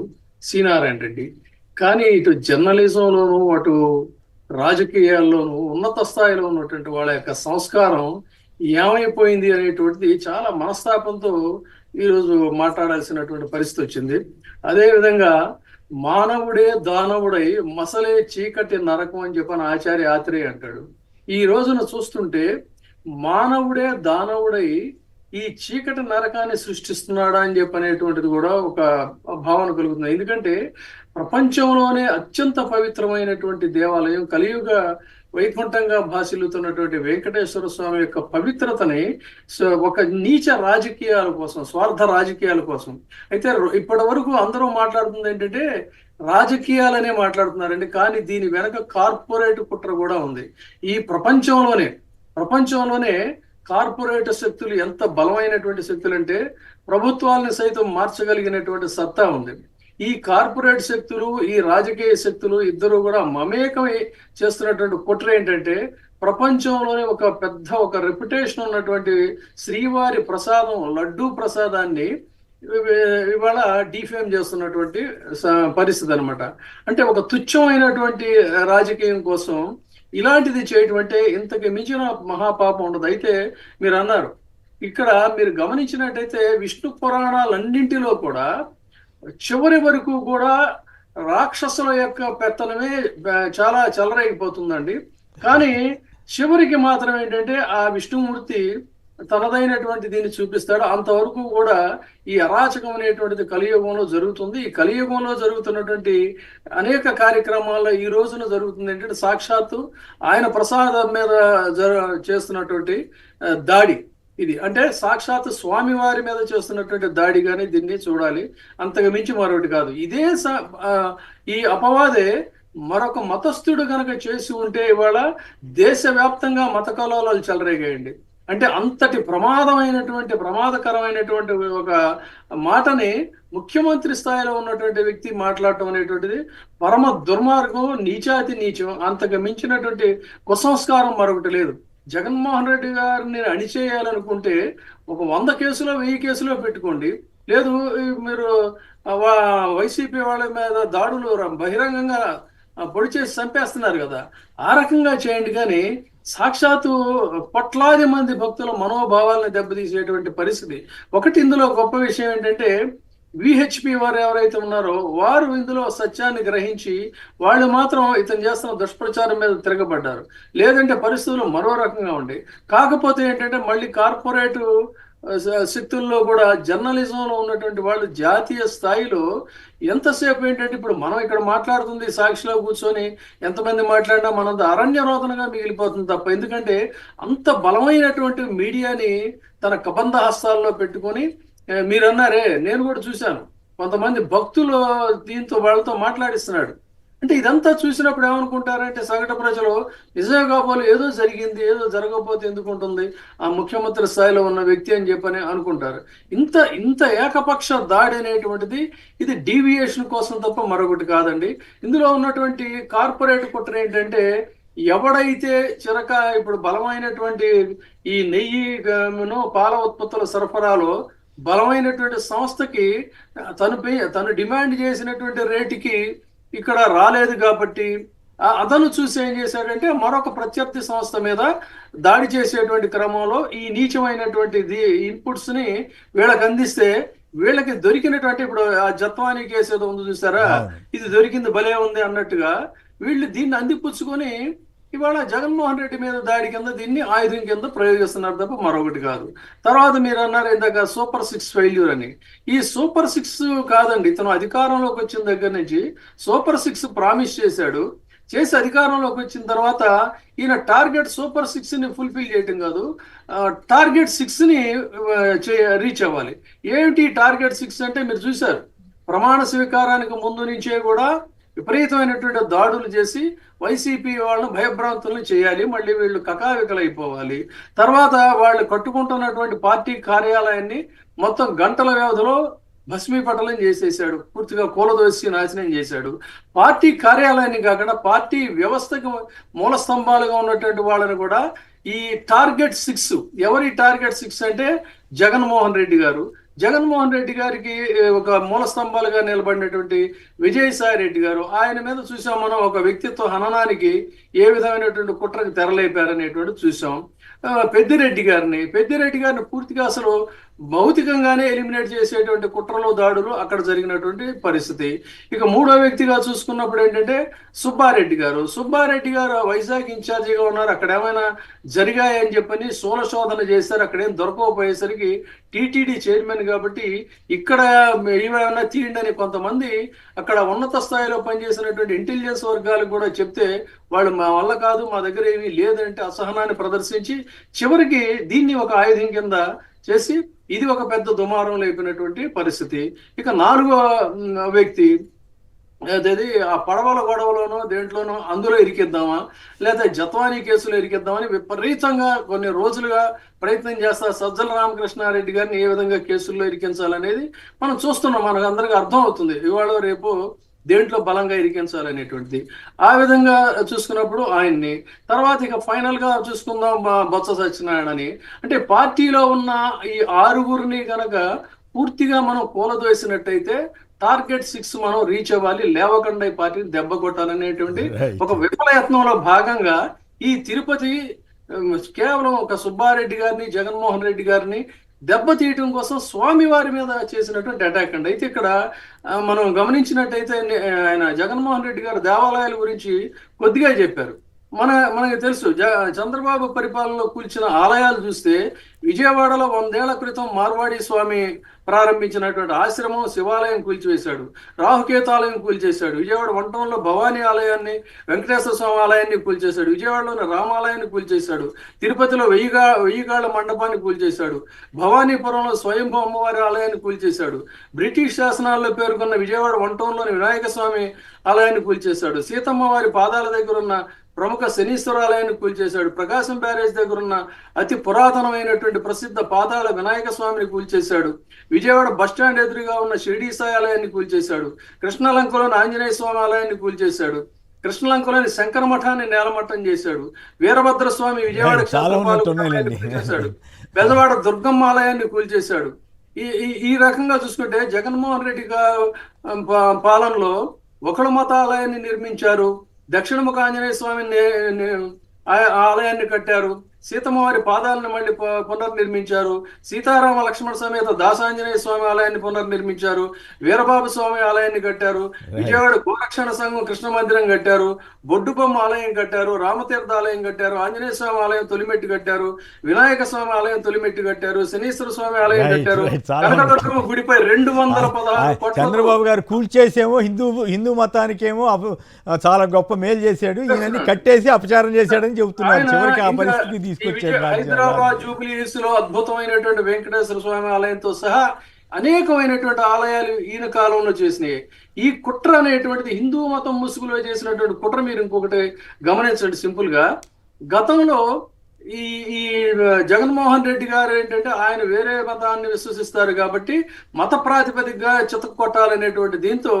శ్రీనారాయణ రెడ్డి. కానీ ఇటు జర్నలిజంలోను, అటు రాజకీయాల్లోనూ ఉన్నత స్థాయిలో ఉన్నటువంటి వాళ్ళ యొక్క సంస్కారం ఏమైపోయింది అనేటువంటిది చాలా మనస్తాపంతో ఈరోజు మాట్లాడాల్సినటువంటి పరిస్థితి వచ్చింది. అదేవిధంగా మానవుడే దానవుడై మసలే చీకటి నరకం అని చెప్పని ఆచార్య ఆత్రేయ అంటాడు. ఈ రోజున చూస్తుంటే మానవుడే దానవుడై ఈ చీకటి నరకాన్ని సృష్టిస్తున్నాడా అని చెప్పనేటువంటిది కూడా ఒక భావన కలుగుతుంది. ఎందుకంటే ప్రపంచంలోనే అత్యంత పవిత్రమైనటువంటి దేవాలయం, కలియుగ వైకుంఠంగా భాసిల్లుతున్నటువంటి వెంకటేశ్వర స్వామి యొక్క పవిత్రతని ఒక నీచ రాజకీయాల కోసం, స్వార్థ రాజకీయాల కోసం, అయితే ఇప్పటి వరకు అందరూ మాట్లాడుతుంది ఏంటంటే రాజకీయాలనే మాట్లాడుతున్నారండి. కానీ దీని వెనక కార్పొరేట్ కుట్ర కూడా ఉంది. ఈ ప్రపంచంలోనే కార్పొరేట్ శక్తులు ఎంత బలమైనటువంటి శక్తులు అంటే ప్రభుత్వాలను సైతం మార్చగలిగినటువంటి సత్తా ఉంది. ఈ కార్పొరేట్ శక్తులు, ఈ రాజకీయ శక్తులు ఇద్దరు కూడా మమేకమై చేస్తున్నటువంటి కుట్ర ఏంటంటే ప్రపంచంలోనే ఒక రెప్యుటేషన్ ఉన్నటువంటి శ్రీవారి ప్రసాదం, లడ్డూ ప్రసాదాన్ని ఇవాళ డిఫేమ్ చేస్తున్నటువంటి పరిస్థితి అనమాట. అంటే ఒక తుచ్చమైనటువంటి రాజకీయం కోసం ఇలాంటిది చేయటం అంటే ఇంతకు మించిన మహాపాపం ఉండదు. అయితే మీరు అన్నారు, ఇక్కడ మీరు గమనించినట్టయితే విష్ణు పురాణాలన్నింటిలో కూడా చివరి వరకు కూడా రాక్షసుల యొక్క పెత్తనమే చాలా చెలరైపోతుందండి. కానీ చివరికి మాత్రం ఏంటంటే ఆ విష్ణుమూర్తి తనదైనటువంటి దీన్ని చూపిస్తాడు. అంతవరకు కూడా ఈ అరాచకం అనేటువంటిది కలియుగంలో జరుగుతుంది. ఈ కలియుగంలో జరుగుతున్నటువంటి అనేక కార్యక్రమాల్లో ఈ రోజున జరుగుతుంది ఏంటంటే సాక్షాత్తు ఆయన ప్రసాదం మీద చేస్తున్నటువంటి దాడి ఇది. అంటే సాక్షాత్ స్వామివారి మీద చేస్తున్నటువంటి దాడిగానే దీన్ని చూడాలి, అంతకు మించి మరొకటి కాదు. ఇదే ఈ అపవాదే మరొక మతస్థుడు కనుక చేసి ఉంటే ఇవాళ దేశవ్యాప్తంగా మత కలహాలు చెలరేగాయండి. అంటే అంతటి ప్రమాదకరమైనటువంటి ఒక మాటని ముఖ్యమంత్రి స్థాయిలో ఉన్నటువంటి వ్యక్తి మాట్లాడటం అనేటువంటిది పరమ దుర్మార్గం, నీచాతి నీచం. అంతకు మించినటువంటి కుసంస్కారం మరొకటి లేదు. జగన్మోహన్ రెడ్డి గారిని అణిచేయాలనుకుంటే ఒక 100 కేసులో 1000 కేసులో పెట్టుకోండి. లేదు మీరు వైసీపీ వాళ్ళ మీద దాడులు బహిరంగంగా పొడి చేసి చంపేస్తున్నారు కదా, ఆ రకంగా చేయండి. కానీ సాక్షాత్తు కోట్లాది మంది భక్తుల మనోభావాలను దెబ్బతీసేటువంటి పరిస్థితి. ఒకటి ఇందులో గొప్ప విషయం ఏంటంటే విహెచ్పి వారు ఎవరైతే ఉన్నారో వారు ఇందులో సత్యాన్ని గ్రహించి వాళ్ళు మాత్రం ఇతను చేస్తున్న దుష్ప్రచారం మీద తిరగబడ్డారు. లేదంటే పరిస్థితులు మరో రకంగా ఉండే. కాకపోతే ఏంటంటే మళ్ళీ కార్పొరేట్ శక్తుల్లో కూడా జర్నలిజంలో ఉన్నటువంటి వాళ్ళు జాతీయ స్థాయిలో ఎంతసేపు ఏంటంటే ఇప్పుడు మనం ఇక్కడ మాట్లాడుతుంది సాక్షిలో కూర్చొని ఎంతమంది మాట్లాడినా మనంత అరణ్యరోధనగా మిగిలిపోతుంది తప్ప. ఎందుకంటే అంత బలమైనటువంటి మీడియాని తన కబంధ హస్తాల్లో పెట్టుకొని, మీరు అన్నారే నేను కూడా చూశాను, కొంతమంది భక్తులు దీంతో వాళ్ళతో మాట్లాడిస్తున్నాడు. అంటే ఇదంతా చూసినప్పుడు ఏమనుకుంటారంటే సగటు ప్రజలు నిజమే కాబోలు ఏదో జరిగింది, ఏదో జరగకపోతే ఎందుకు ఉంటుంది ఆ ముఖ్యమంత్రి స్థాయిలో ఉన్న వ్యక్తి అని చెప్పని అనుకుంటారు. ఇంత ఏకపక్ష దాడి అనేటువంటిది ఇది డీవియేషన్ కోసం తప్ప మరొకటి కాదండి. ఇందులో ఉన్నటువంటి కార్పొరేట్ కుట్ర ఏంటంటే ఎవడైతే ఇప్పుడు బలమైనటువంటి ఈ నెయ్యి పాల ఉత్పత్తుల సరఫరాలో బలమైనటువంటి సంస్థకి తను డిమాండ్ చేసినటువంటి రేటుకి ఇక్కడ రాలేదు కాబట్టి అతను చూసి ఏం చేశాడంటే మరొక ప్రత్యర్థి సంస్థ మీద దాడి చేసేటువంటి క్రమంలో ఈ నీచమైనటువంటి ఇన్పుట్స్ ని వీళ్ళకి అందిస్తే వీళ్ళకి దొరికినటువంటి ఇప్పుడు ఆ జత్వానీ కేసు ఏదో ఉంది చూసారా, ఇది దొరికింది భలే ఉంది అన్నట్టుగా వీళ్ళు దీన్ని అందిపుచ్చుకొని ఇవాళ జగన్మోహన్ రెడ్డి మీద దాడి కింద దీన్ని ఆయుధం కింద ప్రయోగిస్తున్నారు తప్ప మరొకటి కాదు. తర్వాత మీరు అన్నారు ఇందాక సూపర్ 6 ఫెయిల్యూర్ అని. ఈ సూపర్ 6 కాదండి, ఇతను అధికారంలోకి వచ్చిన దగ్గర నుంచి సూపర్ 6 ప్రామిస్ చేసి అధికారంలోకి వచ్చిన తర్వాత ఈయన టార్గెట్ సూపర్ 6ని ఫుల్ఫిల్ చేయటం కాదు, టార్గెట్ 6ని రీచ్ అవ్వాలి. ఏమిటి టార్గెట్ 6 అంటే మీరు చూశారు, ప్రమాణ స్వీకారానికి ముందు నుంచే కూడా విపరీతమైనటువంటి దాడులు చేసి వైసీపీ వాళ్ళను భయభ్రాంతులను చేయాలి, మళ్ళీ వీళ్ళు కకావికలైపోవాలి. తర్వాత వాళ్ళు కట్టుకుంటున్నటువంటి పార్టీ కార్యాలయాన్ని మొత్తం గంటల వ్యవధిలో భస్మీపటలం చేసేసాడు, పూర్తిగా కూలదోసి నాశనం చేశాడు. పార్టీ కార్యాలయాన్ని కాకుండా పార్టీ వ్యవస్థకు మూల స్తంభాలుగా ఉన్నటువంటి వాళ్ళని కూడా ఈ టార్గెట్ 6, ఎవరి టార్గెట్ 6 అంటే జగన్మోహన్ రెడ్డి గారు. జగన్మోహన్ రెడ్డి గారికి ఒక మూల స్తంభాలుగా నిలబడినటువంటి విజయసాయి రెడ్డి గారు, ఆయన మీద చూసాం మనం ఒక వ్యక్తిత్వ హననానికి ఏ విధమైనటువంటి కుట్రకు తెరలేపారనేటువంటి చూసాం. పెద్దిరెడ్డి గారిని పూర్తిగా అసలు భౌతికంగానే ఎలిమినేట్ చేసేటువంటి కుట్రలు దాడులు అక్కడ జరిగినటువంటి పరిస్థితి. ఇక మూడో వ్యక్తిగా చూసుకున్నప్పుడు ఏంటంటే సుబ్బారెడ్డి గారు వైజాగ్ ఇన్ఛార్జిగా ఉన్నారు. అక్కడ ఏమైనా జరిగాయని చెప్పని సోల శోధన చేశారు, అక్కడేం దొరకకపోయేసరికి టీటీడీ చైర్మన్ కాబట్టి ఇక్కడ ఏమైనా తీయండి అని కొంతమంది అక్కడ ఉన్నత స్థాయిలో పనిచేసినటువంటి ఇంటెలిజెన్స్ వర్గాలకు కూడా చెప్తే వాళ్ళు మా వల్ల కాదు, మా దగ్గర ఏమీ లేదంటే అసహనాన్ని ప్రదర్శించి చివరికి దీన్ని ఒక ఆయుధం కింద చేసి ఇది ఒక పెద్ద దుమారం లేపినటువంటి పరిస్థితి. ఇక నాలుగో వ్యక్తి అదేది ఆ పడవల గొడవలోనో దేంట్లోనో అందులో ఇరికిద్దామా లేదా జత్వానీ కేసులో ఇరికిద్దామని విపరీతంగా కొన్ని రోజులుగా ప్రయత్నం చేస్తా సజ్జల రామకృష్ణారెడ్డి గారిని ఏ విధంగా కేసుల్లో ఇరికించాలనేది మనం చూస్తున్నాం, మనకు అందరికీ అర్థం అవుతుంది ఇవాళ రేపు దేంట్లో బలంగా ఇరికించాలనేటువంటిది. ఆ విధంగా చూసుకున్నప్పుడు ఆయన్ని తర్వాత ఇక ఫైనల్ గా చూసుకుందాం బొత్స సత్యనారాయణని. అంటే పార్టీలో ఉన్న ఈ 6గురిని కనుక పూర్తిగా మనం కూలదోసినట్టయితే టార్గెట్ 6 మనం రీచ్ అవ్వాలి, లేవకుండా ఈ పార్టీని దెబ్బ కొట్టాలనేటువంటి ఒక విఫలయత్నంలో భాగంగా ఈ తిరుపతి కేవలం ఒక సుబ్బారెడ్డి గారిని జగన్మోహన్ రెడ్డి గారిని దెబ్బతీయటం కోసం స్వామివారి మీద చేసినటువంటి అటాక్ అండి. అయితే ఇక్కడ మనం గమనించినట్టయితే ఆయన జగన్మోహన్ రెడ్డి గారు దేవాలయాల గురించి కొద్దిగా చెప్పారు. మనకి తెలుసు చంద్రబాబు పరిపాలనలో కూల్చిన ఆలయాలు చూస్తే విజయవాడలో 100 ఏళ్ల క్రితం మార్వాడి స్వామి ప్రారంభించినటువంటి ఆశ్రమం శివాలయం కూల్చివేశాడు, రాహుకేతాలయం కూల్చేశాడు, విజయవాడ వంటంలో భవానీ ఆలయాన్ని వెంకటేశ్వర స్వామి ఆలయాన్ని కూల్చేశాడు, విజయవాడలోని రామాలయాన్ని కూల్చేశాడు, తిరుపతిలో వెయ్యిగాళ్ల మండపాన్ని కూల్చేశాడు, భవానీపురంలో స్వయంభూ అమ్మవారి ఆలయాన్ని కూల్చేశాడు, బ్రిటిష్ శాసనాల్లో పేర్కొన్న విజయవాడ వంటంలోని వినాయక స్వామి ఆలయాన్ని కూల్చేశాడు, సీతమ్మ వారి పాదాల దగ్గర ఉన్న ప్రముఖ శనీశ్వర ఆలయాన్ని కూల్చేశాడు, ప్రకాశం బ్యారేజ్ దగ్గర ఉన్న అతి పురాతనమైనటువంటి ప్రసిద్ధ పాతాళ వినాయక స్వామిని కూల్చేశాడు, విజయవాడ బస్టాండ్ ఎదురుగా ఉన్న షిరిడీ సాయి ఆలయాన్ని కూల్చేశాడు, కృష్ణలంకలోని ఆంజనేయ స్వామి ఆలయాన్ని కూల్చేశాడు, కృష్ణలంకలోని శంకర మఠాన్ని నేలమట్టం చేశాడు, వీరభద్ర స్వామి విజయవాడ కూల్చేశాడు, బెజవాడ దుర్గమ్మ ఆలయాన్ని కూల్చేశాడు. ఈ రకంగా చూసుకుంటే జగన్మోహన్ రెడ్డి పాలనలో ఒకళ్ళ మత ఆలయాన్ని నిర్మించారు, దక్షిణముఖ ఆంజనేయ స్వామిని ఆలయాన్ని కట్టారు, సీతమ్మవారి పాదాలను మళ్ళీ పునర్నిర్మించారు, సీతారామ లక్ష్మణ సమేత దాసాంజనేయ స్వామి ఆలయాన్ని పునర్నిర్మించారు, వీరబాబు స్వామి ఆలయాన్ని కట్టారు, విజయవాడ గోరక్షణ సంఘం కృష్ణ మందిరం కట్టారు, బొడ్డుబొమ్మ ఆలయం కట్టారు, రామతీర్థ ఆలయం కట్టారు, ఆంజనేయ స్వామి ఆలయం తొలిమెట్టి కట్టారు, వినాయక స్వామి ఆలయం తొలిమెట్టి కట్టారు, శనీశ్వర స్వామి ఆలయం కట్టారు, కనకదుర్గమ్మ గుడిపై 216 కోట్ల చంద్రబాబు గారు కూల్చేసేమో హిందూ మతానికేమో చాలా గొప్ప మేలు చేశాడు, ఈయన కట్టేసి అపచారం చేశాడని చెబుతున్నారు. చివరికి ఆ పరిస్థితి హైదరాబాద్ జూబ్లీహిల్స్ లో అద్భుతమైనటువంటి వెంకటేశ్వర స్వామి ఆలయంతో సహా అనేకమైనటువంటి ఆలయాలు ఈయన కాలంలో చేసినాయి. ఈ కుట్ర అనేటువంటిది హిందూ మతం ముసుగులో చేసినటువంటి కుట్ర మీరు ఇంకొకటి గమనించండి. సింపుల్ గా గతంలో ఈ జగన్మోహన్ రెడ్డి గారు ఏంటంటే ఆయన వేరే మతాన్ని విశ్వసిస్తారు కాబట్టి మత ప్రాతిపదికగా చితక కొట్టాలనేటువంటి దీంతో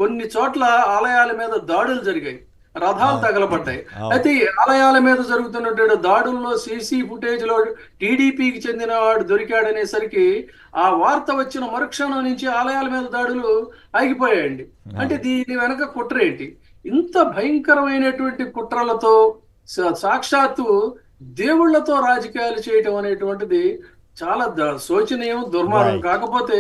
కొన్ని చోట్ల ఆలయాల మీద దాడులు జరిగాయి, రథాలు తగలబడ్డాయి. అయితే ఈ ఆలయాల మీద జరుగుతున్నటువంటి దాడుల్లో సీసీ ఫుటేజ్ లో టీడీపీకి చెందిన వాడు దొరికాడనేసరికి ఆ వార్త వచ్చిన మరుక్షణం నుంచి ఆలయాల మీద దాడులు ఆగిపోయాయండి. అంటే దీని వెనక కుట్ర ఏంటి? ఇంత భయంకరమైనటువంటి కుట్రలతో సాక్షాత్తు దేవుళ్లతో రాజకీయాలు చేయటం అనేటువంటిది చాలా శోచనీయం, దుర్మార్గం. కాకపోతే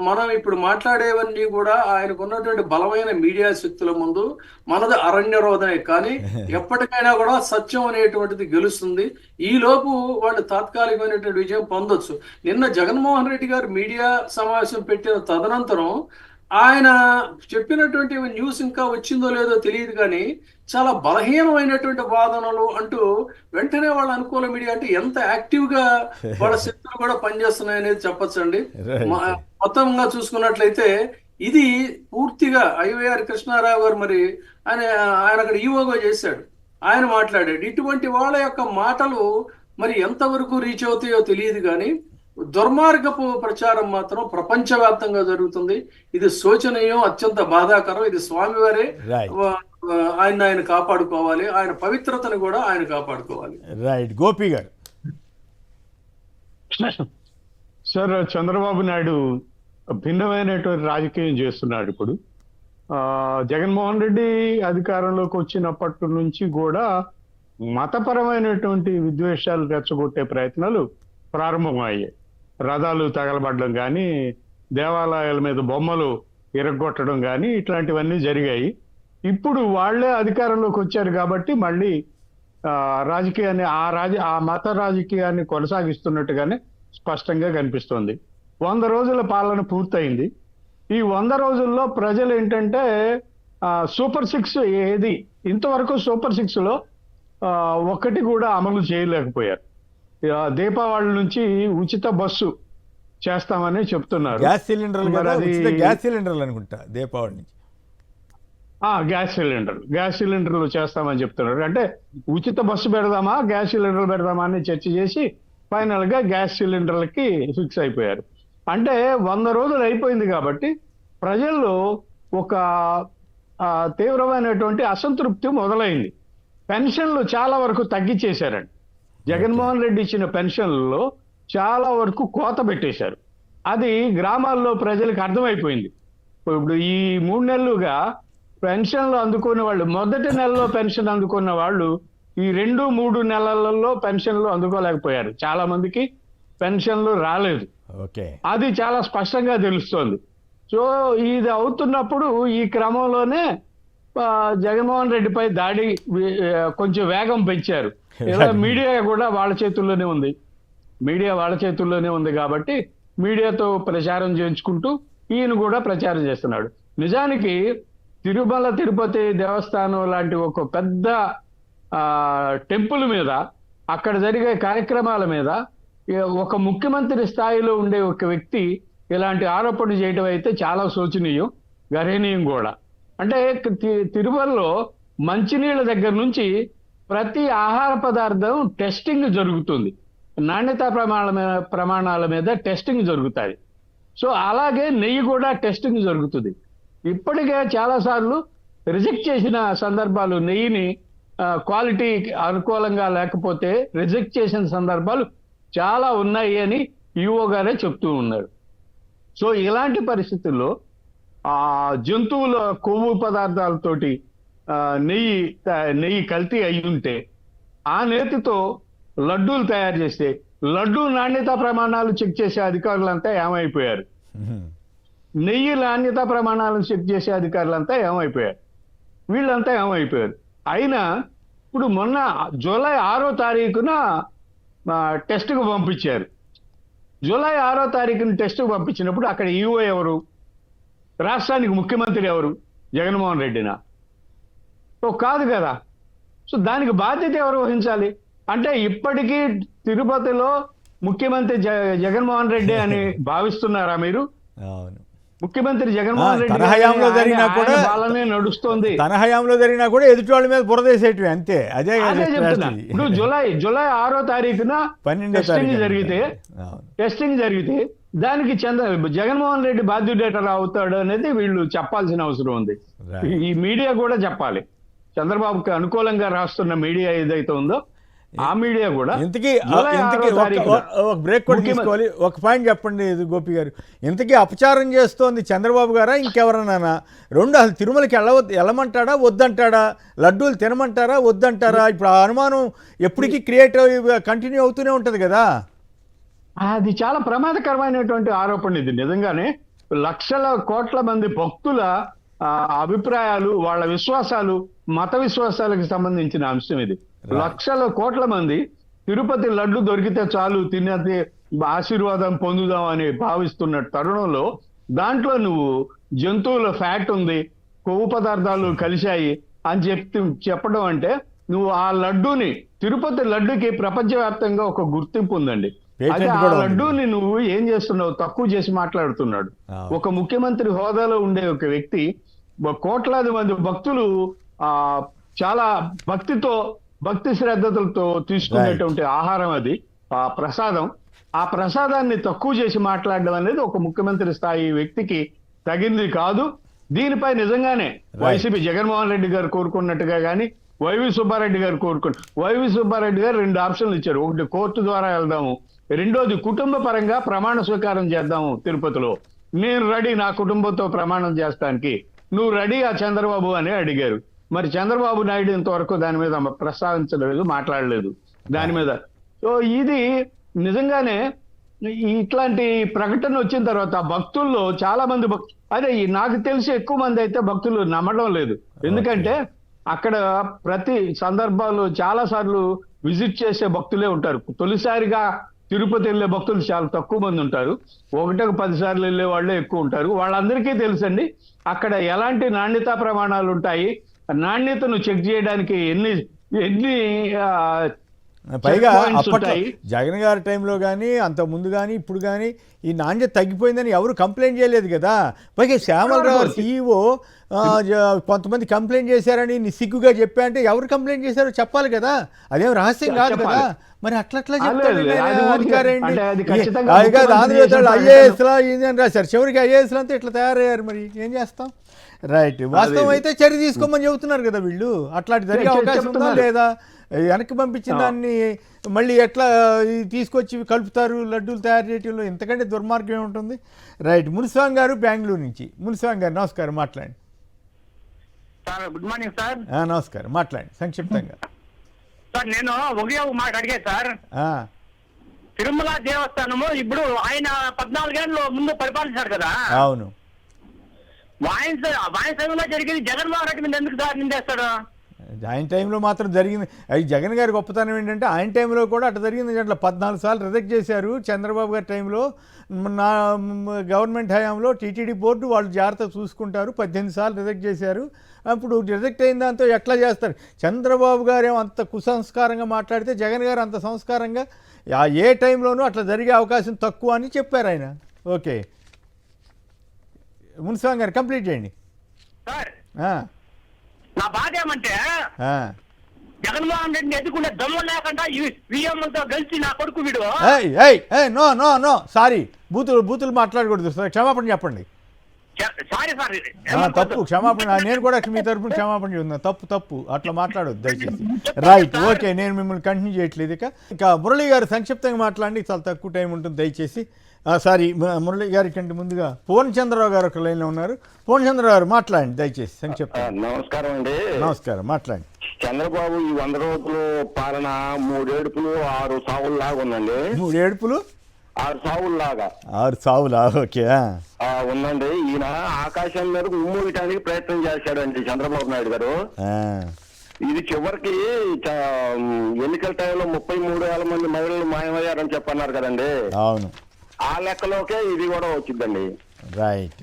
మనం ఇప్పుడు మాట్లాడేవన్నీ కూడా ఆయనకు ఉన్నటువంటి బలమైన మీడియా శక్తుల ముందు మనది అరణ్యరోధనే. కానీ ఎప్పటికైనా కూడా సత్యం అనేటువంటిది గెలుస్తుంది. ఈ లోపు వాళ్ళు తాత్కాలికమైనటువంటి విజయం పొందొచ్చు. నిన్న జగన్మోహన్ రెడ్డి గారు మీడియా సమావేశం పెట్టిన తదనంతరం ఆయన చెప్పినటువంటి న్యూస్ ఇంకా వచ్చిందో లేదో తెలియదు, కానీ చాలా బలహీనమైనటువంటి వాదనలు అంటూ వెంటనే వాళ్ళ అనుకూల మీడియా అంటే ఎంత యాక్టివ్ గా వాళ్ళ శక్తులు కూడా పనిచేస్తున్నాయి అనేది చెప్పొచ్చండి. మొత్తంగా చూసుకున్నట్లయితే ఇది పూర్తిగా ఐవైఆర్ కృష్ణారావు గారు మరి ఆయన అక్కడ ఈవోగా చేశాడు, ఆయన మాట్లాడాడు. ఇటువంటి వాళ్ళ యొక్క మాటలు మరి ఎంతవరకు రీచ్ అవుతాయో తెలియదు, కానీ దుర్మార్గపు ప్రచారం మాత్రం ప్రపంచవ్యాప్తంగా జరుగుతుంది. ఇది శోచనీయం, అత్యంత బాధాకరం. ఇది స్వామివారే ఆయన కాపాడుకోవాలి, ఆయన పవిత్రతను కూడా ఆయన కాపాడుకోవాలి. రైట్. గోపి గారు. సార్, చంద్రబాబు నాయుడు భిన్నమైనటువంటి రాజకీయం చేస్తున్నాడు. ఇప్పుడు జగన్మోహన్ రెడ్డి అధికారంలోకి వచ్చినప్పటి నుంచి కూడా మతపరమైనటువంటి విద్వేషాలు రెచ్చగొట్టే ప్రయత్నాలు ప్రారంభమయ్యాయి. రథాలు తగలబడడం కానీ, దేవాలయాల మీద బొమ్మలు ఇరగొట్టడం కానీ ఇట్లాంటివన్నీ జరిగాయి. ఇప్పుడు వాళ్లే అధికారంలోకి వచ్చారు కాబట్టి మళ్ళీ రాజకీయాన్ని ఆ మత రాజకీయాన్ని కొనసాగిస్తున్నట్టుగానే స్పష్టంగా కనిపిస్తోంది. 100 రోజుల పాలన పూర్తయింది. ఈ 100 రోజుల్లో ప్రజలు ఏంటంటే సూపర్ 6 ఏది ఇంతవరకు సూపర్ 6లో ఒక్కటి కూడా అమలు చేయలేకపోయారు. దీపావళి నుంచి ఉచిత బస్సు చేస్తామని చెప్తున్నారు. గ్యాస్ సిలిండర్లు అనుకుంటా దీపావళి నుంచి. గ్యాస్ సిలిండర్లు చేస్తామని చెప్తున్నారు. అంటే ఉచిత బస్సు పెడదామా, గ్యాస్ సిలిండర్లు పెడదామా అని చర్చ చేసి ఫైనల్ గా గ్యాస్ సిలిండర్లకి ఫిక్స్ అయిపోయారు. అంటే 100 రోజులు అయిపోయింది కాబట్టి ప్రజల్లో ఒక తీవ్రమైనటువంటి అసంతృప్తి మొదలైంది. పెన్షన్లు చాలా వరకు తగ్గించేశారండి. జగన్మోహన్ రెడ్డి ఇచ్చిన పెన్షన్లలో చాలా వరకు కోత పెట్టేశారు. అది గ్రామాల్లో ప్రజలకు అర్థమైపోయింది. ఇప్పుడు ఈ 3 నెలలుగా పెన్షన్లు అందుకునే వాళ్ళు, మొదటి నెలలో పెన్షన్ అందుకున్న వాళ్ళు ఈ 2-3 నెలలలో పెన్షన్లు అందుకోలేకపోయారు. చాలా మందికి పెన్షన్లు రాలేదు. అది చాలా స్పష్టంగా తెలుస్తోంది. సో ఇది అవుతున్నప్పుడు ఈ క్రమంలోనే జగన్మోహన్ రెడ్డిపై దాడి కొంచెం వేగం పెంచారు. మీడియా కూడా వాళ్ళ చేతుల్లోనే ఉంది కాబట్టి మీడియాతో ప్రచారం చేయించుకుంటూ ఈయన కూడా ప్రచారం చేస్తున్నాడు. నిజానికి తిరుమల తిరుపతి దేవస్థానం లాంటి ఒక పెద్ద టెంపుల్ మీద, అక్కడ జరిగే కార్యక్రమాల మీద ఒక ముఖ్యమంత్రి స్థాయిలో ఉండే ఒక వ్యక్తి ఇలాంటి ఆరోపణలు చేయడం అయితే చాలా శోచనీయం, గర్హనీయం కూడా. అంటే తిరుమలలో మంచినీళ్ళ దగ్గర నుంచి ప్రతి ఆహార పదార్థం టెస్టింగ్ జరుగుతుంది. నాణ్యతా ప్రమాణాల మీద టెస్టింగ్ జరుగుతాయి. సో అలాగే నెయ్యి కూడా టెస్టింగ్ జరుగుతుంది. ఇప్పటికే చాలాసార్లు రిజెక్ట్ చేసిన సందర్భాలు, నెయ్యిని క్వాలిటీ అనుకూలంగా లేకపోతే రిజెక్ట్ చేసిన సందర్భాలు చాలా ఉన్నాయి అని ఈఓ గారే చెప్తూ ఉన్నారు. సో ఇలాంటి పరిస్థితుల్లో జంతువుల కొవ్వు పదార్థాలతోటి నెయ్యి కల్తీ అయి ఉంటే ఆ నేతితో లడ్డూలు తయారు చేస్తే లడ్డూ నాణ్యతా ప్రమాణాలు చెక్ చేసే అధికారులంతా ఏమైపోయారు? నెయ్యి నాణ్యతా ప్రమాణాలను చెక్ చేసే అధికారులంతా ఏమైపోయారు? వీళ్ళంతా ఏమైపోయారు? అయినా ఇప్పుడు మొన్న జూలై 6వ తారీఖున టెస్ట్కు పంపించారు. జూలై 6వ తారీఖున టెస్ట్కు పంపించినప్పుడు అక్కడ ఈఓ ఎవరు? రాష్ట్రానికి ముఖ్యమంత్రి ఎవరు? జగన్మోహన్ రెడ్డినా? కాదు కదా. సో దానికి బాధ్యత ఎవరు వహించాలి? అంటే ఇప్పటికీ తిరుపతిలో ముఖ్యమంత్రి జగన్మోహన్ రెడ్డి అని భావిస్తున్నారా మీరు? ముఖ్యమంత్రి జగన్మోహన్ రెడ్డి తన హయాంలో జరిగినా కూడా నడుస్తుంది. తన హయాంలో జరిగినా కూడా ఎదుటి వాళ్ళ మీద బురదేసేటివి అంతే. అదే చెప్తున్నా. ఇప్పుడు జూలై 6వ తారీఖున టెస్టింగ్ జరిగితే దానికి జగన్మోహన్ రెడ్డి బాధ్యుడేటర్ అవుతాడు అనేది వీళ్ళు చెప్పాల్సిన అవసరం ఉంది. ఈ మీడియా కూడా చెప్పాలి. చంద్రబాబుకి అనుకూలంగా రాస్తున్న మీడియా ఏదైతే ఉందో ఆ మీడియా కూడా. ఇంతకీ ఒక బ్రేక్ కూడా తీసుకోవాలి. ఒక పాయింట్ చెప్పండి గోపి గారు. ఇంతకీ అపచారం చేస్తోంది చంద్రబాబు గారా ఇంకెవరన్నా? రెండు, అసలు తిరుమలకి వెళ్ళమంటాడా వద్దంటాడా? లడ్డూలు తినమంటారా వద్దంటారా? ఇప్పుడు ఆ అనుమానం ఎప్పటికీ కంటిన్యూ అవుతూనే ఉంటుంది కదా. అది చాలా ప్రమాదకరమైనటువంటి ఆరోపణ. ఇది నిజంగానే లక్షల కోట్ల మంది భక్తుల అభిప్రాయాలు, వాళ్ళ విశ్వాసాలు, మత విశ్వాసాలకు సంబంధించిన అంశం ఇది. లక్షల కోట్ల మంది తిరుపతి లడ్డు దొరికితే చాలు తినేది ఆశీర్వాదం పొందుదాం అని భావిస్తున్న తరుణంలో దాంట్లో నువ్వు జంతువుల ఫ్యాట్ ఉంది, కొవ్వు పదార్థాలు కలిశాయి అని చెప్పడం అంటే, నువ్వు ఆ లడ్డూని, తిరుపతి లడ్డుకి ప్రపంచవ్యాప్తంగా ఒక గుర్తింపు ఉందండి. అదే ఆ లడ్డూని నువ్వు ఏం చేస్తున్నావు, తక్కువ చేసి మాట్లాడుతున్నాడు. ఒక ముఖ్యమంత్రి హోదాలో ఉండే ఒక వ్యక్తి, కోట్లాది మంది భక్తులు చాలా భక్తితో, భక్తి శ్రద్ధలతో తీసుకునేటువంటి ఆహారం అది, ఆ ప్రసాదం. ఆ ప్రసాదాన్ని తక్కువ చేసి మాట్లాడడం అనేది ఒక ముఖ్యమంత్రి స్థాయి వ్యక్తికి తగింది కాదు. దీనిపై నిజంగానే వైసీపీ జగన్మోహన్ రెడ్డి గారు కోరుకున్నట్టుగా కానీ వైవి సుబ్బారెడ్డి గారు వైవి సుబ్బారెడ్డి గారు 2 ఆప్షన్లు ఇచ్చారు. ఒకటి, కోర్టు ద్వారా వెళ్దాము, రెండోది కుటుంబ పరంగా ప్రమాణ స్వీకారం చేద్దాము తిరుపతిలో. నేను రెడీ, నా కుటుంబంతో ప్రమాణం చేస్తానికి, నువ్వు రెడీగా చంద్రబాబు అని అడిగారు. మరి చంద్రబాబు నాయుడు ఇంతవరకు దాని మీద ప్రస్తావించలేదు, మాట్లాడలేదు దాని మీద. సో ఇది నిజంగానే ఇట్లాంటి ప్రకటన వచ్చిన తర్వాత భక్తుల్లో చాలా మంది అదే నాకు తెలిసి ఎక్కువ మంది అయితే భక్తులు నమ్మడం లేదు. ఎందుకంటే అక్కడ ప్రతి సందర్భాల్లో చాలా సార్లు విజిట్ చేసే భక్తులే ఉంటారు. తొలిసారిగా తిరుపతి వెళ్ళే భక్తులు చాలా తక్కువ మంది ఉంటారు. 1-10 సార్లు వెళ్ళే వాళ్ళే ఎక్కువ ఉంటారు. వాళ్ళందరికీ తెలుసండి అక్కడ ఎలాంటి నాణ్యతా ప్రమాణాలు ఉంటాయి, నాణ్యతను చెక్ చేయడానికి ఎన్ని పైగా అప్పట్లో జగన్ గారి టైంలో కానీ, అంత ముందు కానీ, ఇప్పుడు కానీ ఈ నాణ్యత తగ్గిపోయిందని ఎవరు కంప్లైంట్ చేయలేదు కదా. పైగా శ్యామలరావు గారు CEO కొంతమంది కంప్లైంట్ చేశారని సిగ్గుగా చెప్పా అంటే ఎవరు కంప్లైంట్ చేశారో చెప్పాలి కదా, అదేం రహస్యం కాదు కదా. మరి అట్లా ఐఏఎస్లా అని రాశారు, చివరికి ఐఏఎస్లు అంతా ఇట్లా తయారయ్యారు. మరి ఏం చేస్తాం? రైట్, వాస్తవం అయితే చర్య తీసుకోమని చెబుతున్నారు కదా వీళ్ళు. అట్లాంటి జరిగే అవకాశం ఉందా లేదా? వెనక్కి పంపించిన దాన్ని మళ్ళీ ఎట్లా తీసుకొచ్చి కలుపుతారు లడ్డూలు తయారు చేయడంలో? ఇంతకంటే దుర్మార్గం ఏముంటుంది? రైట్, మునిస్వామి గారు బెంగళూరు నుంచి. మునిస్వామి గారు నమస్కారం, మాట్లాడండి. Good morning sir. నమస్కారం, మాట్లాడండి సంక్షిప్తంగా. సార్ నేను ఒకే మాట అడిగా సార్. తిరుమల దేవస్థానము ఇప్పుడు ఆయన 14 ఏళ్ళు ముందు పరిపాలించారు కదా. అవును, ఆయన సమయంలో జరిగింది జగన్మోహన్ రెడ్డి మీద ఎందుకు సార్ నిందేస్తాడు? ఆయన టైంలో మాత్రం జరిగింది. అది జగన్ గారి గొప్పతనం ఏంటంటే ఆయన టైంలో కూడా అట్లా జరిగింది. అట్లా 14 సార్లు రిజెక్ట్ చేశారు. చంద్రబాబు గారి టైంలో, నా గవర్నమెంట్ హయాంలో టీటీడీ బోర్డు వాళ్ళు జాగ్రత్త చూసుకుంటారు. 18 సార్లు రిజెక్ట్ చేశారు. అప్పుడు రిజెక్ట్ అయిన దాంతో ఎట్లా చేస్తారు? చంద్రబాబు గారు అంత కుసంస్కారంగా మాట్లాడితే జగన్ గారు అంత సంస్కారంగా ఏ టైంలోనూ అట్లా జరిగే అవకాశం తక్కువ అని చెప్పారు ఆయన. ఓకే, మునిస్వామి గారు కంప్లీట్ చేయండి. నా బాధ ఏమంటే జగన్మోహన్ రెడ్డిని ఎదుర్కొనే దమ్ము లేకుండా విఎంతో కలిసి నా కొడుకు వీడు. నో నో నో సారీ, బూతులు మాట్లాడకూడదు సార్, క్షమాపణ చెప్పండి. సారీ సార్, తప్పు, క్షమాపణ. నేను కూడా మీ తరఫున క్షమాపణ చెప్తున్నాను. తప్పు అట్లా మాట్లాడొద్దు దయచేసి. రైట్, ఓకే, నేను మిమ్మల్ని కంటిన్యూ చేయట్లేదు. ఇక మురళి గారు సంక్షిప్తంగా మాట్లాడండి, చాలా తక్కువ టైం ఉంటుంది దయచేసి. సారీ, మురళి గారి కంటే ముందుగా పూర్ణచంద్రరావు గారు ఒక లైన్లో ఉన్నారు. పూర్ణచంద్రరావు గారు మాట్లాడండి దయచేసి సంక్షిప్తంగా. నమస్కారం అండి. నమస్కారం, మాట్లాడండి. చంద్రబాబు ఈ 100 రోజులు పాలన 3 ఏడుపులు 6 సావుల్లాగా ఉందండి. 3 ఏడుపులు 6 సావుల్లాగా. 6 సావులా? ఓకే, ఉందండి. ఈయన ఆకాశం మీదకు ఉమ్మూయటానికి ప్రయత్నం చేశాడండి చంద్రబాబు నాయుడు గారు. ఇది చివరికి ఎన్నికల టైంలో 33,000 మంది మహిళలు మాయమయ్యారని చెప్పన్నారు కదండి. అవును, ఆ లెక్కలోకే ఇది కూడా వచ్చిందండి. రైట్,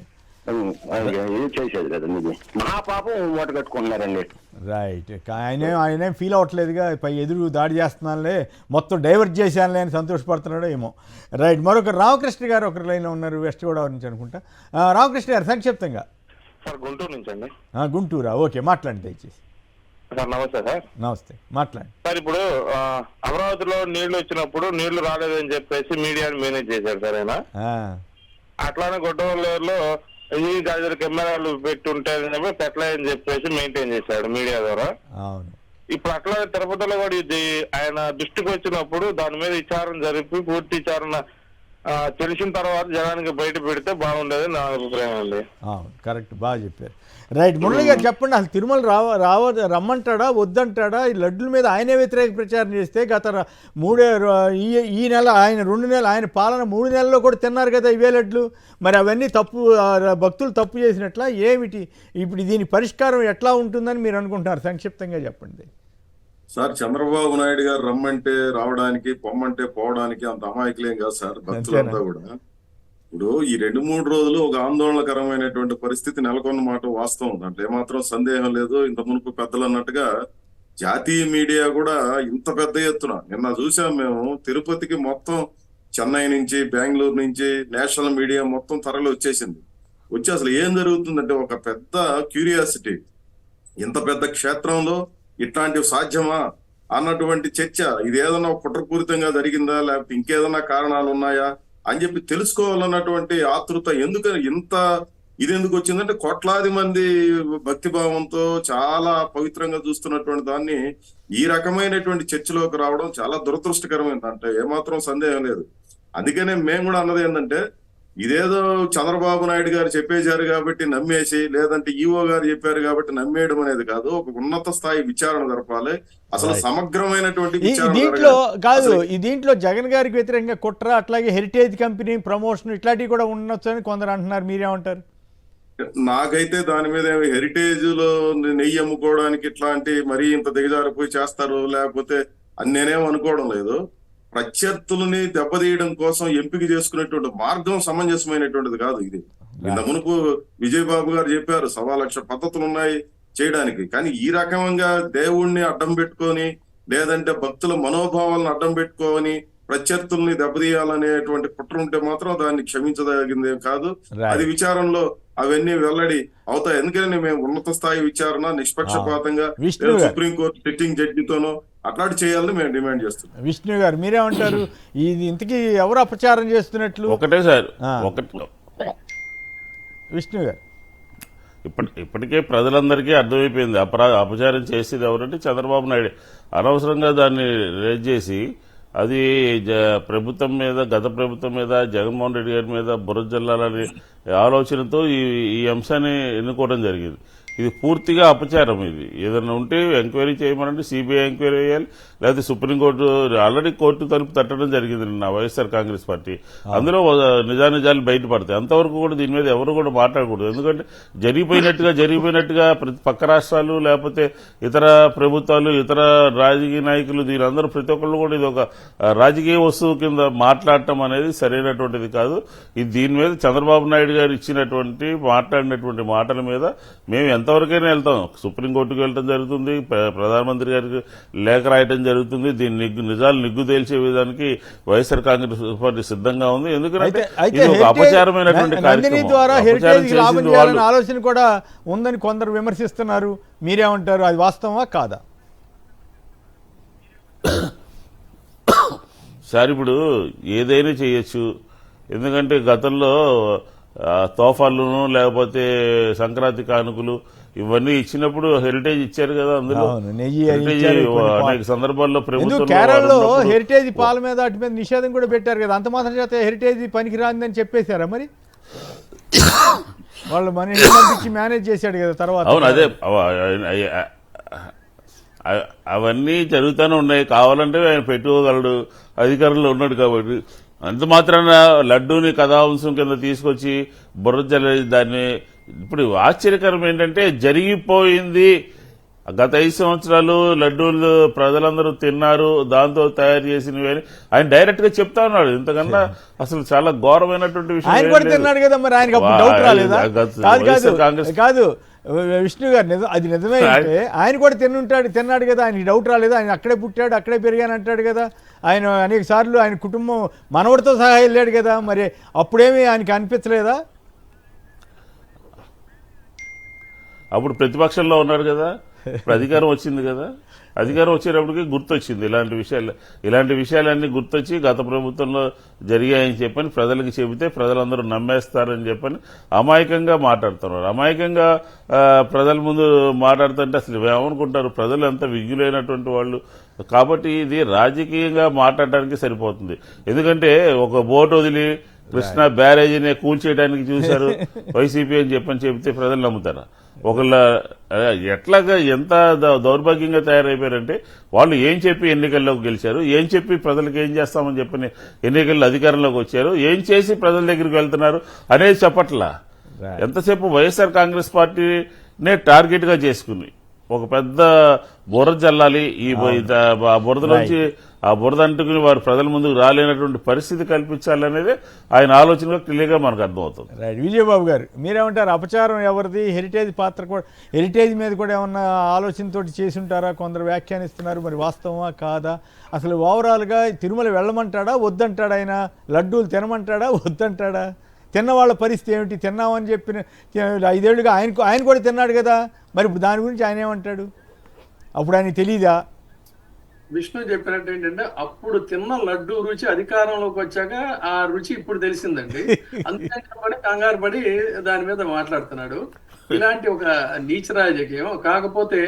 ఇది చేసేది కదండి. ఇది మహాపాపం మూట కట్టుకుంటున్నారండి. రైట్, ఆయనేం ఫీల్ అవ్వట్లేదుగా, పై ఎదురు దాడి చేస్తున్నానులే, మొత్తం డైవర్ట్ చేశానులే అని సంతోషపడుతున్నాడో ఏమో. రైట్, మరొక రామకృష్ణ గారు ఒకరి లైన్లో ఉన్నారు, వెస్ట్ గోదావరి నుంచి అనుకుంటా. రామకృష్ణ గారు సంక్షిప్తంగా. సార్ గుంటూరు నుంచి అండి. గుంటూరా? ఓకే, మాట్లాడండి దయచేసి. సార్ నమస్తే సార్. నమస్తే, మాట్లాడండి సార్. ఇప్పుడు అమరావతిలో నీళ్లు వచ్చినప్పుడు నీళ్లు రాలేదని చెప్పేసి మీడియాని మేనేజ్ చేశారు సార్ ఆయన. అట్లానే గొడ్డవల్లేరులో ఇంజనీరింగ్ కాలేజీల కెమెరాలు పెట్టి ఉంటాయని పెట్టలేదని చెప్పేసి మెయింటైన్ చేశాడు మీడియా ద్వారా. అవును, ఇప్పుడు అట్లా తిరుపతిలో కూడా ఇది ఆయన దృష్టికి వచ్చినప్పుడు దాని మీద విచారణ జరిపి పూర్తి విచారణ తెలిసిన తర్వాత జనానికి బయట పెడితే బాగుండేది నా అభిప్రాయం అండి. కరెక్ట్, బాగా చెప్పారు. రైట్, మురళి గారు చెప్పండి, అసలు తిరుమల రమ్మంటాడా వద్దంటాడా? ఈ లడ్డుల మీద ఆయనే వ్యతిరేక ప్రచారం చేస్తే గత ఈ నెల ఆయన 2 నెలలు ఆయన పాలన 3 నెలల్లో కూడా తిన్నారు కదా ఇవే లడ్లు. మరి అవన్నీ తప్పు, భక్తులు తప్పు చేసినట్లా ఏమిటి? ఇప్పుడు దీని పరిష్కారం ఎట్లా ఉంటుందని మీరు అనుకుంటున్నారు? సంక్షిప్తంగా చెప్పండి సార్. చంద్రబాబు నాయుడు గారు రమ్మంటే రావడానికి, పొమ్మంటే పోవడానికి అంత అమాయకులేం కాదు సార్ భక్తులంతా కూడా. ఇప్పుడు ఈ 2-3 రోజులు ఒక ఆందోళనకరమైనటువంటి పరిస్థితి నెలకొన్న మాట వాస్తవం, దాంట్లో ఏమాత్రం సందేహం లేదు. ఇంత మునుపు పెద్దలు అన్నట్టుగా జాతీయ మీడియా కూడా ఇంత పెద్ద ఎత్తున నిన్న చూసాం మేము. తిరుపతికి మొత్తం చెన్నై నుంచి, బెంగళూరు నుంచి నేషనల్ మీడియా మొత్తం తరలి వచ్చేసింది. వచ్చి అసలు ఏం జరుగుతుందంటే ఒక పెద్ద క్యూరియాసిటీ, ఇంత పెద్ద క్షేత్రంలో ఇట్లాంటివి సాధ్యమా అన్నటువంటి చర్చ. ఇది ఏదన్నా కుట్రపూరితంగా జరిగిందా, లేకపోతే ఇంకేదన్నా కారణాలు ఉన్నాయా అని చెప్పి తెలుసుకోవాలన్నటువంటి ఆతృత. ఎందుకని ఇంత ఇది ఎందుకు వచ్చిందంటే, కోట్లాది మంది భక్తిభావంతో చాలా పవిత్రంగా చూస్తున్నటువంటి దాన్ని ఈ రకమైనటువంటి చర్చలోకి రావడం చాలా దురదృష్టకరమైంది, అంటే ఏమాత్రం సందేహం లేదు. అందుకనే మేము కూడా అన్నది ఏంటంటే, ఇదేదో చంద్రబాబు నాయుడు గారు చెప్పేశారు కాబట్టి నమ్మేసి, లేదంటే ఈఓ గారు చెప్పారు కాబట్టి నమ్మేయడం అనేది కాదు. ఒక ఉన్నత స్థాయి విచారణ జరపాలి, అసలు సమగ్రమైనటువంటి దీంట్లో కాదు. ఈ దీంట్లో జగన్ గారికి వ్యతిరేకంగా కుట్ర, అట్లాగే హెరిటేజ్ కంపెనీ ప్రమోషన్ ఇట్లాంటివి కూడా ఉండొచ్చు అని కొందరు అంటున్నారు. మీరేమంటారు? నాకైతే దాని మీద హెరిటేజ్ లో నెయ్యి అమ్ముకోవడానికి ఇట్లాంటి మరీ ఇంత దిగజారిపోయి చేస్తారు లేకపోతే అని నేనేం అనుకోవడం లేదు. ప్రత్యర్థులని దెబ్బతీయడం కోసం ఎంపిక చేసుకునేటువంటి మార్గం సమంజసమైనటువంటిది కాదు ఇది. ఇంత మునుపు విజయబాబు గారు చెప్పారు 1,00,000 పద్ధతులు ఉన్నాయి చేయడానికి. కానీ ఈ రకంగా దేవుణ్ణి అడ్డం పెట్టుకొని, లేదంటే భక్తుల మనోభావాలను అడ్డం పెట్టుకొని ప్రత్యర్థుల్ని దెబ్బతీయాలనేటువంటి కుట్ర ఉంటే మాత్రం దాన్ని క్షమించదగిందే కాదు. అది విచారంలో అవన్నీ వెల్లడి అవుతాయి. ఎందుకంటే మేము ఉన్నత స్థాయి విచారణ నిష్పక్షపాతంగా సుప్రీంకోర్టు సిట్టింగ్ జడ్జితోనో అట్లాంటి చేయాలని మేము డిమాండ్ చేస్తున్నాం. విష్ణు గారు మీరేమంటారు? ఇది ఇంతకీ ఎవరు అపచారం చేస్తున్నట్లు? ఒకటే సార్, విష్ణు గారు ఇప్పటికే ప్రజలందరికీ అర్థమైపోయింది అపచారం చేసేది ఎవరంటే చంద్రబాబు నాయుడు. అనవసరంగా దాన్ని రేజ్ చేసి అది ప్రభుత్వం మీద, గత ప్రభుత్వం మీద, జగన్మోహన్ రెడ్డి గారి మీద బురద జల్లాలనే ఆలోచనతో ఈ అంశాన్ని ఎన్నుకోవడం జరిగింది. ఇది పూర్తిగా అపచారం. ఇది ఏదైనా ఉంటే ఎంక్వైరీ చేయమనంటే సిబిఐ ఎంక్వైరీ చేయాలి, లేకపోతే సుప్రీంకోర్టు ఆల్రెడీ కోర్టు తలుపు తట్టడం జరిగింది నిన్న వైఎస్ఆర్ కాంగ్రెస్ పార్టీ. అందులో నిజానిజాలు బయటపడతాయి. అంతవరకు కూడా దీని మీద ఎవరు కూడా మాట్లాడకూడదు. ఎందుకంటే జరిగిపోయినట్టుగా పక్క రాష్ట్రాలు లేకపోతే ఇతర ప్రభుత్వాలు, ఇతర రాజకీయ నాయకులు, దీనందరూ ప్రతి ఒక్కళ్ళు కూడా ఇది ఒక రాజకీయ వస్తువు కింద మాట్లాడటం అనేది సరైనటువంటిది కాదు. ఇది దీని మీద చంద్రబాబు నాయుడు గారు ఇచ్చినటువంటి మాట్లాడినటువంటి మాటల మీద మేము ఎంతవరకైనా వెళ్తాం. సుప్రీంకోర్టుకు వెళ్ళడం జరుగుతుంది, ప్రధానమంత్రి గారికి లేఖ రాయటం జరుగుతుంది. దీన్ని నిజాలు నిగ్గు తేల్చే విధానికి వైఎస్ఆర్ కాంగ్రెస్ పార్టీ సిద్ధంగా ఉంది. ఎందుకంటే అపచారమైనటువంటి కార్యక్రమం ఆలోచన కూడా ఉందని కొందరు విమర్శిస్తున్నారు. మీరేమంటారు? అది వాస్తవమా కాదా? సార్ ఇప్పుడు ఏదైనా చేయొచ్చు. ఎందుకంటే గతంలో తోఫాలను లేకపోతే సంక్రాంతి కానుకలు ఇవన్నీ ఇచ్చినప్పుడు హెరిటేజ్ ఇచ్చారు కదా. అందులో అనేక సందర్భాల్లో ప్రభుత్వం కేరళలో హెరిటేజ్ పాల మీద వాటి మీద నిషేధం కూడా పెట్టారు కదా. అంత మాత్రం చేత హెరిటేజ్ పనికి రాందని చెప్పేశారా మరి? వాళ్ళు మన ఇంటికి మేనేజ్ చేశాడు కదా తర్వాత. అవును, అదే అవన్నీ జరుగుతూనే ఉన్నాయి. కావాలంటే ఆయన పెట్టుకోగలడు, అధికారంలో ఉన్నాడు కాబట్టి. అంత మాత్రాన లడ్డూని కథాంశం కింద తీసుకొచ్చి బుర్ర దాన్ని. ఇప్పుడు ఆశ్చర్యకరం ఏంటంటే, జరిగిపోయింది గత 5 సంవత్సరాలు లడ్డూలు ప్రజలందరూ తిన్నారు, దాంతో తయారు చేసినవి అని ఆయన డైరెక్ట్ గా చెప్తా ఉన్నాడు. ఇంతకన్నా అసలు చాలా ఘోరమైనటువంటి విషయం. ఆయన కూడా తిన్నాడు కదా, మరి ఆయనకు డౌట్ రాలేదా? కాదు విష్ణు గారు, అది నిజమే అంటే ఆయన కూడా తిన్నాడు కదా, ఆయనకి డౌట్ రాలేదు. ఆయన అక్కడే పుట్టాడు, అక్కడే పెరిగాను అంటాడు కదా. ఆయన అనేక సార్లు ఆయన కుటుంబం మనవడితో సహా వెళ్ళాడు కదా. మరి అప్పుడేమీ ఆయనకి అనిపించలేదా? అప్పుడు ప్రతిపక్షంలో ఉన్నాడు కదా, అధికారం వచ్చింది కదా. అధికారం వచ్చేటప్పటికి గుర్తొచ్చింది ఇలాంటి విషయాలన్నీ గుర్తొచ్చి గత ప్రభుత్వంలో జరిగాయని చెప్పని ప్రజలకు చెబితే ప్రజలందరూ నమ్మేస్తారని చెప్పని అమాయకంగా మాట్లాడుతున్నారు. అమాయకంగా ప్రజల ముందు మాట్లాడుతుంటే అసలు ఏమనుకుంటారు? ప్రజలు ఎంత విజ్ఞులైనటువంటి వాళ్ళు కాబట్టి ఇది రాజకీయంగా మాట్లాడడానికి సరిపోతుంది. ఎందుకంటే ఒక బోట్ వదిలి కృష్ణా బ్యారేజీని కూల్చేయడానికి చూశారు వైసీపీ అని చెప్తే ప్రజలు నమ్ముతారా? ఒకళ్ళ ఎట్లాగా ఎంత దౌర్భాగ్యంగా తయారైపోయారంటే వాళ్ళు ఏం చెప్పి ఎన్నికల్లోకి గెలిచారు, ఏం చెప్పి ప్రజలకు ఏం చేస్తామని చెప్పని ఎన్నికల్లో అధికారంలోకి వచ్చారు, ఏం చేసి ప్రజల దగ్గరికి వెళ్తున్నారు అనేది చెప్పట్లా. ఎంతసేపు వైఎస్ఆర్ కాంగ్రెస్ పార్టీనే టార్గెట్ గా చేసుకుని ఒక పెద్ద బురద చల్లాలి, ఈ బురదలోంచి ఆ బురద అంటుకుని వారు ప్రజల ముందుకు రాలేనటువంటి పరిస్థితి కల్పించాలనేది ఆయన ఆలోచనలో క్లియర్గా మనకు అర్థమవుతుంది. రైట్. విజయబాబు గారు మీరేమంటారు? అపచారం ఎవరిది? హెరిటేజ్ పాత్ర కూడా, హెరిటేజ్ మీద కూడా ఏమన్నా ఆలోచనతో చేసి ఉంటారా? కొందరు వ్యాఖ్యానిస్తున్నారు, మరి వాస్తవమా కాదా? అసలు ఓవరాల్గా తిరుమల వెళ్ళమంటాడా వద్దంటాడా? ఆయన లడ్డూలు తినమంటాడా వద్దంటాడా? తిన్నవాళ్ళ పరిస్థితి ఏమిటి? తిన్నామని చెప్పిన 5 ఏళ్ళుగా ఆయన కూడా తిన్నాడు కదా, మరి ఇప్పుడు దాని గురించి ఆయన ఏమంటాడు? అప్పుడు ఆయన తెలీదా? విష్ణు చెప్పినట్టు ఏంటంటే అప్పుడు తిన్న లడ్డు రుచి అధికారంలోకి వచ్చాక ఆ రుచి ఇప్పుడు తెలిసిందండి. అందుకని కంగారు పడి దాని మీద మాట్లాడుతున్నాడు. ఇలాంటి ఒక నీచ రాజకీయం. కాకపోతే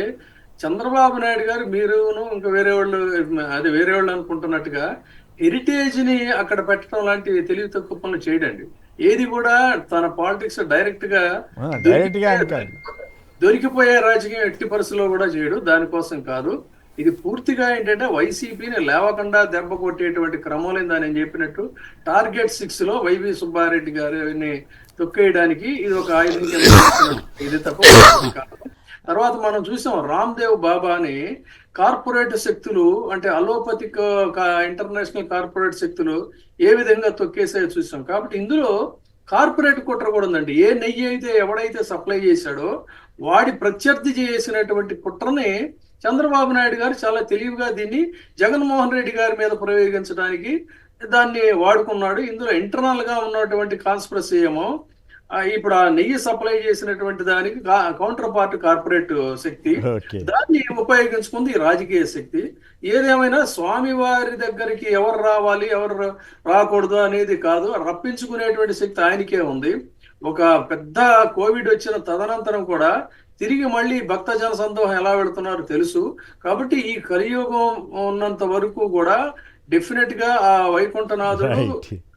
చంద్రబాబు నాయుడు గారు మీరును ఇంకా వేరే వాళ్ళు అనుకుంటున్నట్టుగా హెరిటేజ్ ని అక్కడ పెట్టడం లాంటి తెలివి తక్కువ పనులు చేయడండి. ఏది కూడా తన పాలిటిక్స్ డైరెక్ట్ గా దొరికిపోయే రాజకీయం ఎట్టి పరిస్థితుల్లో కూడా చేయడు. దానికోసం కాదు, ఇది పూర్తిగా ఏంటంటే వైసీపీని లేవకుండా దెబ్బ కొట్టేటువంటి క్రమంలో నేను చెప్పినట్టు టార్గెట్ 6 లో వైవి సుబ్బారెడ్డి గారిని తొక్కేయడానికి ఇది ఒక ఆయుధం ఇది తప్ప కాదు. తర్వాత మనం చూసాం రామ్దేవ్ బాబాని కార్పొరేట్ శక్తులు అంటే అలోపతిక్ ఇంటర్నేషనల్ కార్పొరేట్ శక్తులు ఏ విధంగా తొక్కేసాయో చూసాం. కాబట్టి ఇందులో కార్పొరేట్ కుట్ర కూడా ఉందండి. ఏ నెయ్యి అయితే ఎవడైతే సప్లై చేశాడో వాడి ప్రత్యర్థి చేసినటువంటి కుట్రని చంద్రబాబు నాయుడు గారు చాలా తెలివిగా దీన్ని జగన్మోహన్ రెడ్డి గారి మీద ప్రయోగించడానికి దాన్ని వాడుకున్నాడు. ఇందులో ఇంటర్నల్ గా ఉన్నటువంటి కాన్స్పిరసీ ఏమో ఇప్పుడు ఆ నెయ్యి సప్లై చేసినటువంటి దానికి కౌంటర్ పార్ట్ కార్పొరేట్ శక్తి, దాన్ని ఉపయోగించుకుంది ఈ రాజకీయ శక్తి. ఏదేమైనా స్వామివారి దగ్గరికి ఎవరు రావాలి ఎవరు రాకూడదు అనేది కాదు, రప్పించుకునేటువంటి శక్తి ఆయనకే ఉంది. ఒక పెద్ద కోవిడ్ వచ్చిన తదనంతరం కూడా తిరిగి మళ్ళీ భక్త జన సందోహం ఎలా వెళుతున్నారో తెలుసు. కాబట్టి ఈ కలియుగం ఉన్నంత వరకు కూడా డెఫినెట్ గా ఆ వైకుంఠనాథుడు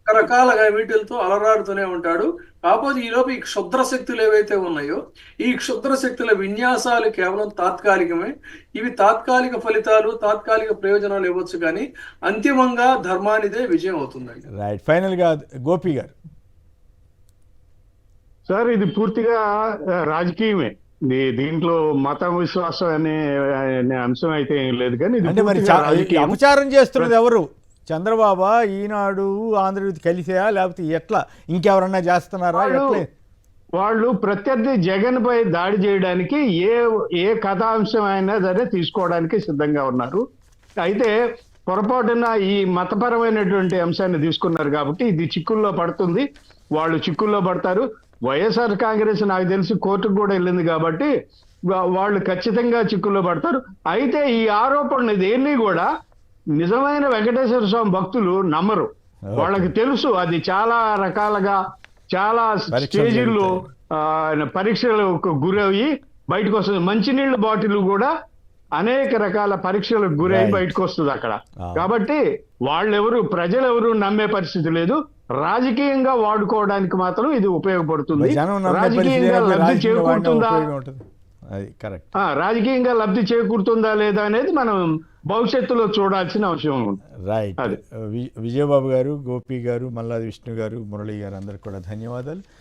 రకరకాలుగా వీటిలతో అలరాడుతూనే ఉంటాడు. కాకపోతే ఈలోపు ఈ క్షుద్ర శక్తులు ఏవైతే ఉన్నాయో ఈ క్షుద్ర శక్తుల విన్యాసాలు కేవలం తాత్కాలికమే. ఇవి తాత్కాలిక ఫలితాలు, తాత్కాలిక ప్రయోజనాలు ఇవ్వచ్చు, కానీ అంతిమంగా ధర్మానిదే విజయం అవుతుందండి. రైట్. ఫైనల్ గా గోపి గారు. సార్, ఇది పూర్తిగా రాజకీయమే. దీంట్లో మత విశ్వాసం అనే అంశం అయితే ఏం లేదు. కానీ అపచారం చేస్తున్నది ఎవరు? చంద్రబాబు, ఈనాడు, ఆంధ్రజ్యోతి కలిసేయా లేకపోతే ఎట్లా ఇంకెవరన్నా చేస్తున్నారా? వాళ్ళు ప్రత్యర్థి జగన్ పై దాడి చేయడానికి ఏ కథాంశం అయినా సరే తీసుకోవడానికి సిద్ధంగా ఉన్నారు. అయితే పొరపాటున ఈ మతపరమైనటువంటి అంశాన్ని తీసుకున్నారు కాబట్టి ఇది చిక్కుల్లో పడుతుంది. వాళ్ళు చిక్కుల్లో పడతారు. వైఎస్ఆర్ కాంగ్రెస్ నాకు తెలిసి కోర్టుకు కూడా వెళ్ళింది కాబట్టి వాళ్ళు ఖచ్చితంగా చిక్కుల్లో పడతారు. అయితే ఈ ఆరోపణ దేన్ని కూడా నిజమైన వెంకటేశ్వర స్వామి భక్తులు నమ్మరు. వాళ్ళకి తెలుసు అది చాలా రకాలుగా చాలా స్టేజీల్లో పరీక్షలకు గురయ్యి బయటకు వస్తుంది. మంచినీళ్ళ బాటిల్ కూడా అనేక రకాల పరీక్షలకు గురై బయటకు వస్తుంది అక్కడ. కాబట్టి వాళ్ళెవరు, ప్రజలెవరు నమ్మే పరిస్థితి లేదు. రాజకీయంగా వాడుకోవడానికి మాత్రం ఇది ఉపయోగపడుతుంది. రాజకీయంగా లబ్ధి చేకూరుతుందా, రాజకీయంగా లబ్ధి చేకూరుతుందా లేదా అనేది మనం భవిష్యత్తులో చూడాల్సిన అవసరం ఉంది. రైట్. విజయబాబు గారు, గోపి గారు, మల్లాది విష్ణు గారు, మురళి గారు అందరికి కూడా ధన్యవాదాలు.